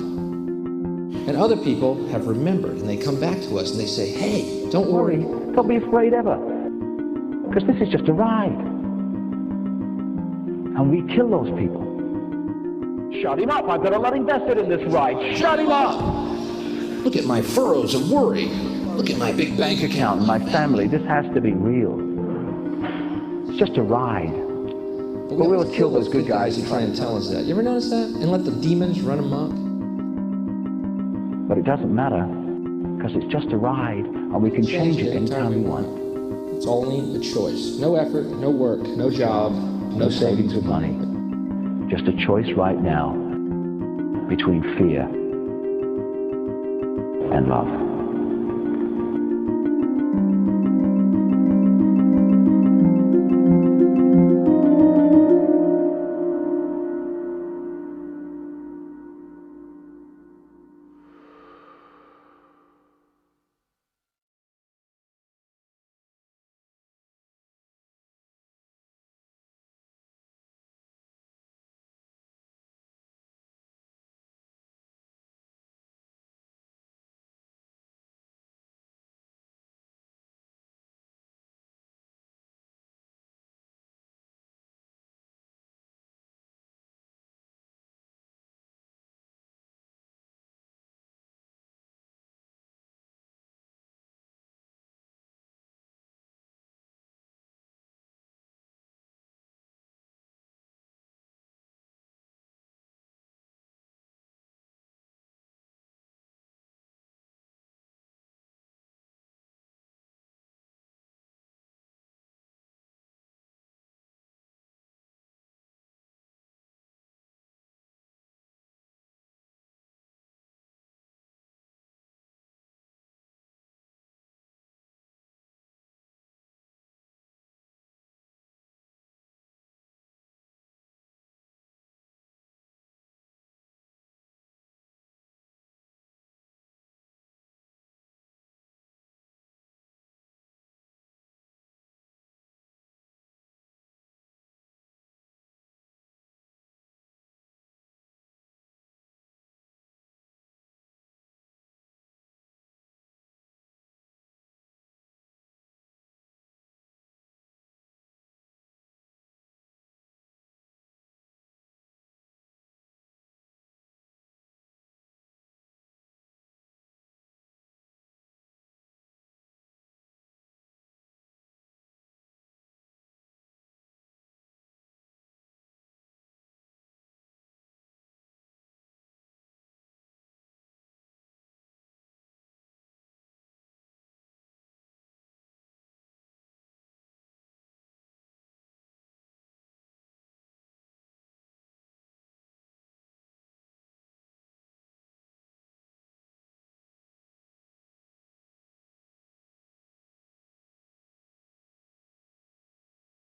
And other people have remembered, and they come back to us and they say, hey, don't worry. Don't be afraid ever, because this is just a ride. And we kill those people. Shut him up. I've got a lot invested in this ride. Shut him up. Look at my furrows of worry. Look at my big bank account. My family, this has to be real. It's just a ride. But we will kill those good guys who try and tell us that. You ever notice that? And let the demons run amok? But it doesn't matter, because it's just a ride, and we can change it anytime we want. It's only a choice. No effort, no work, no job, no savings of money. Just a choice right now between fear and love.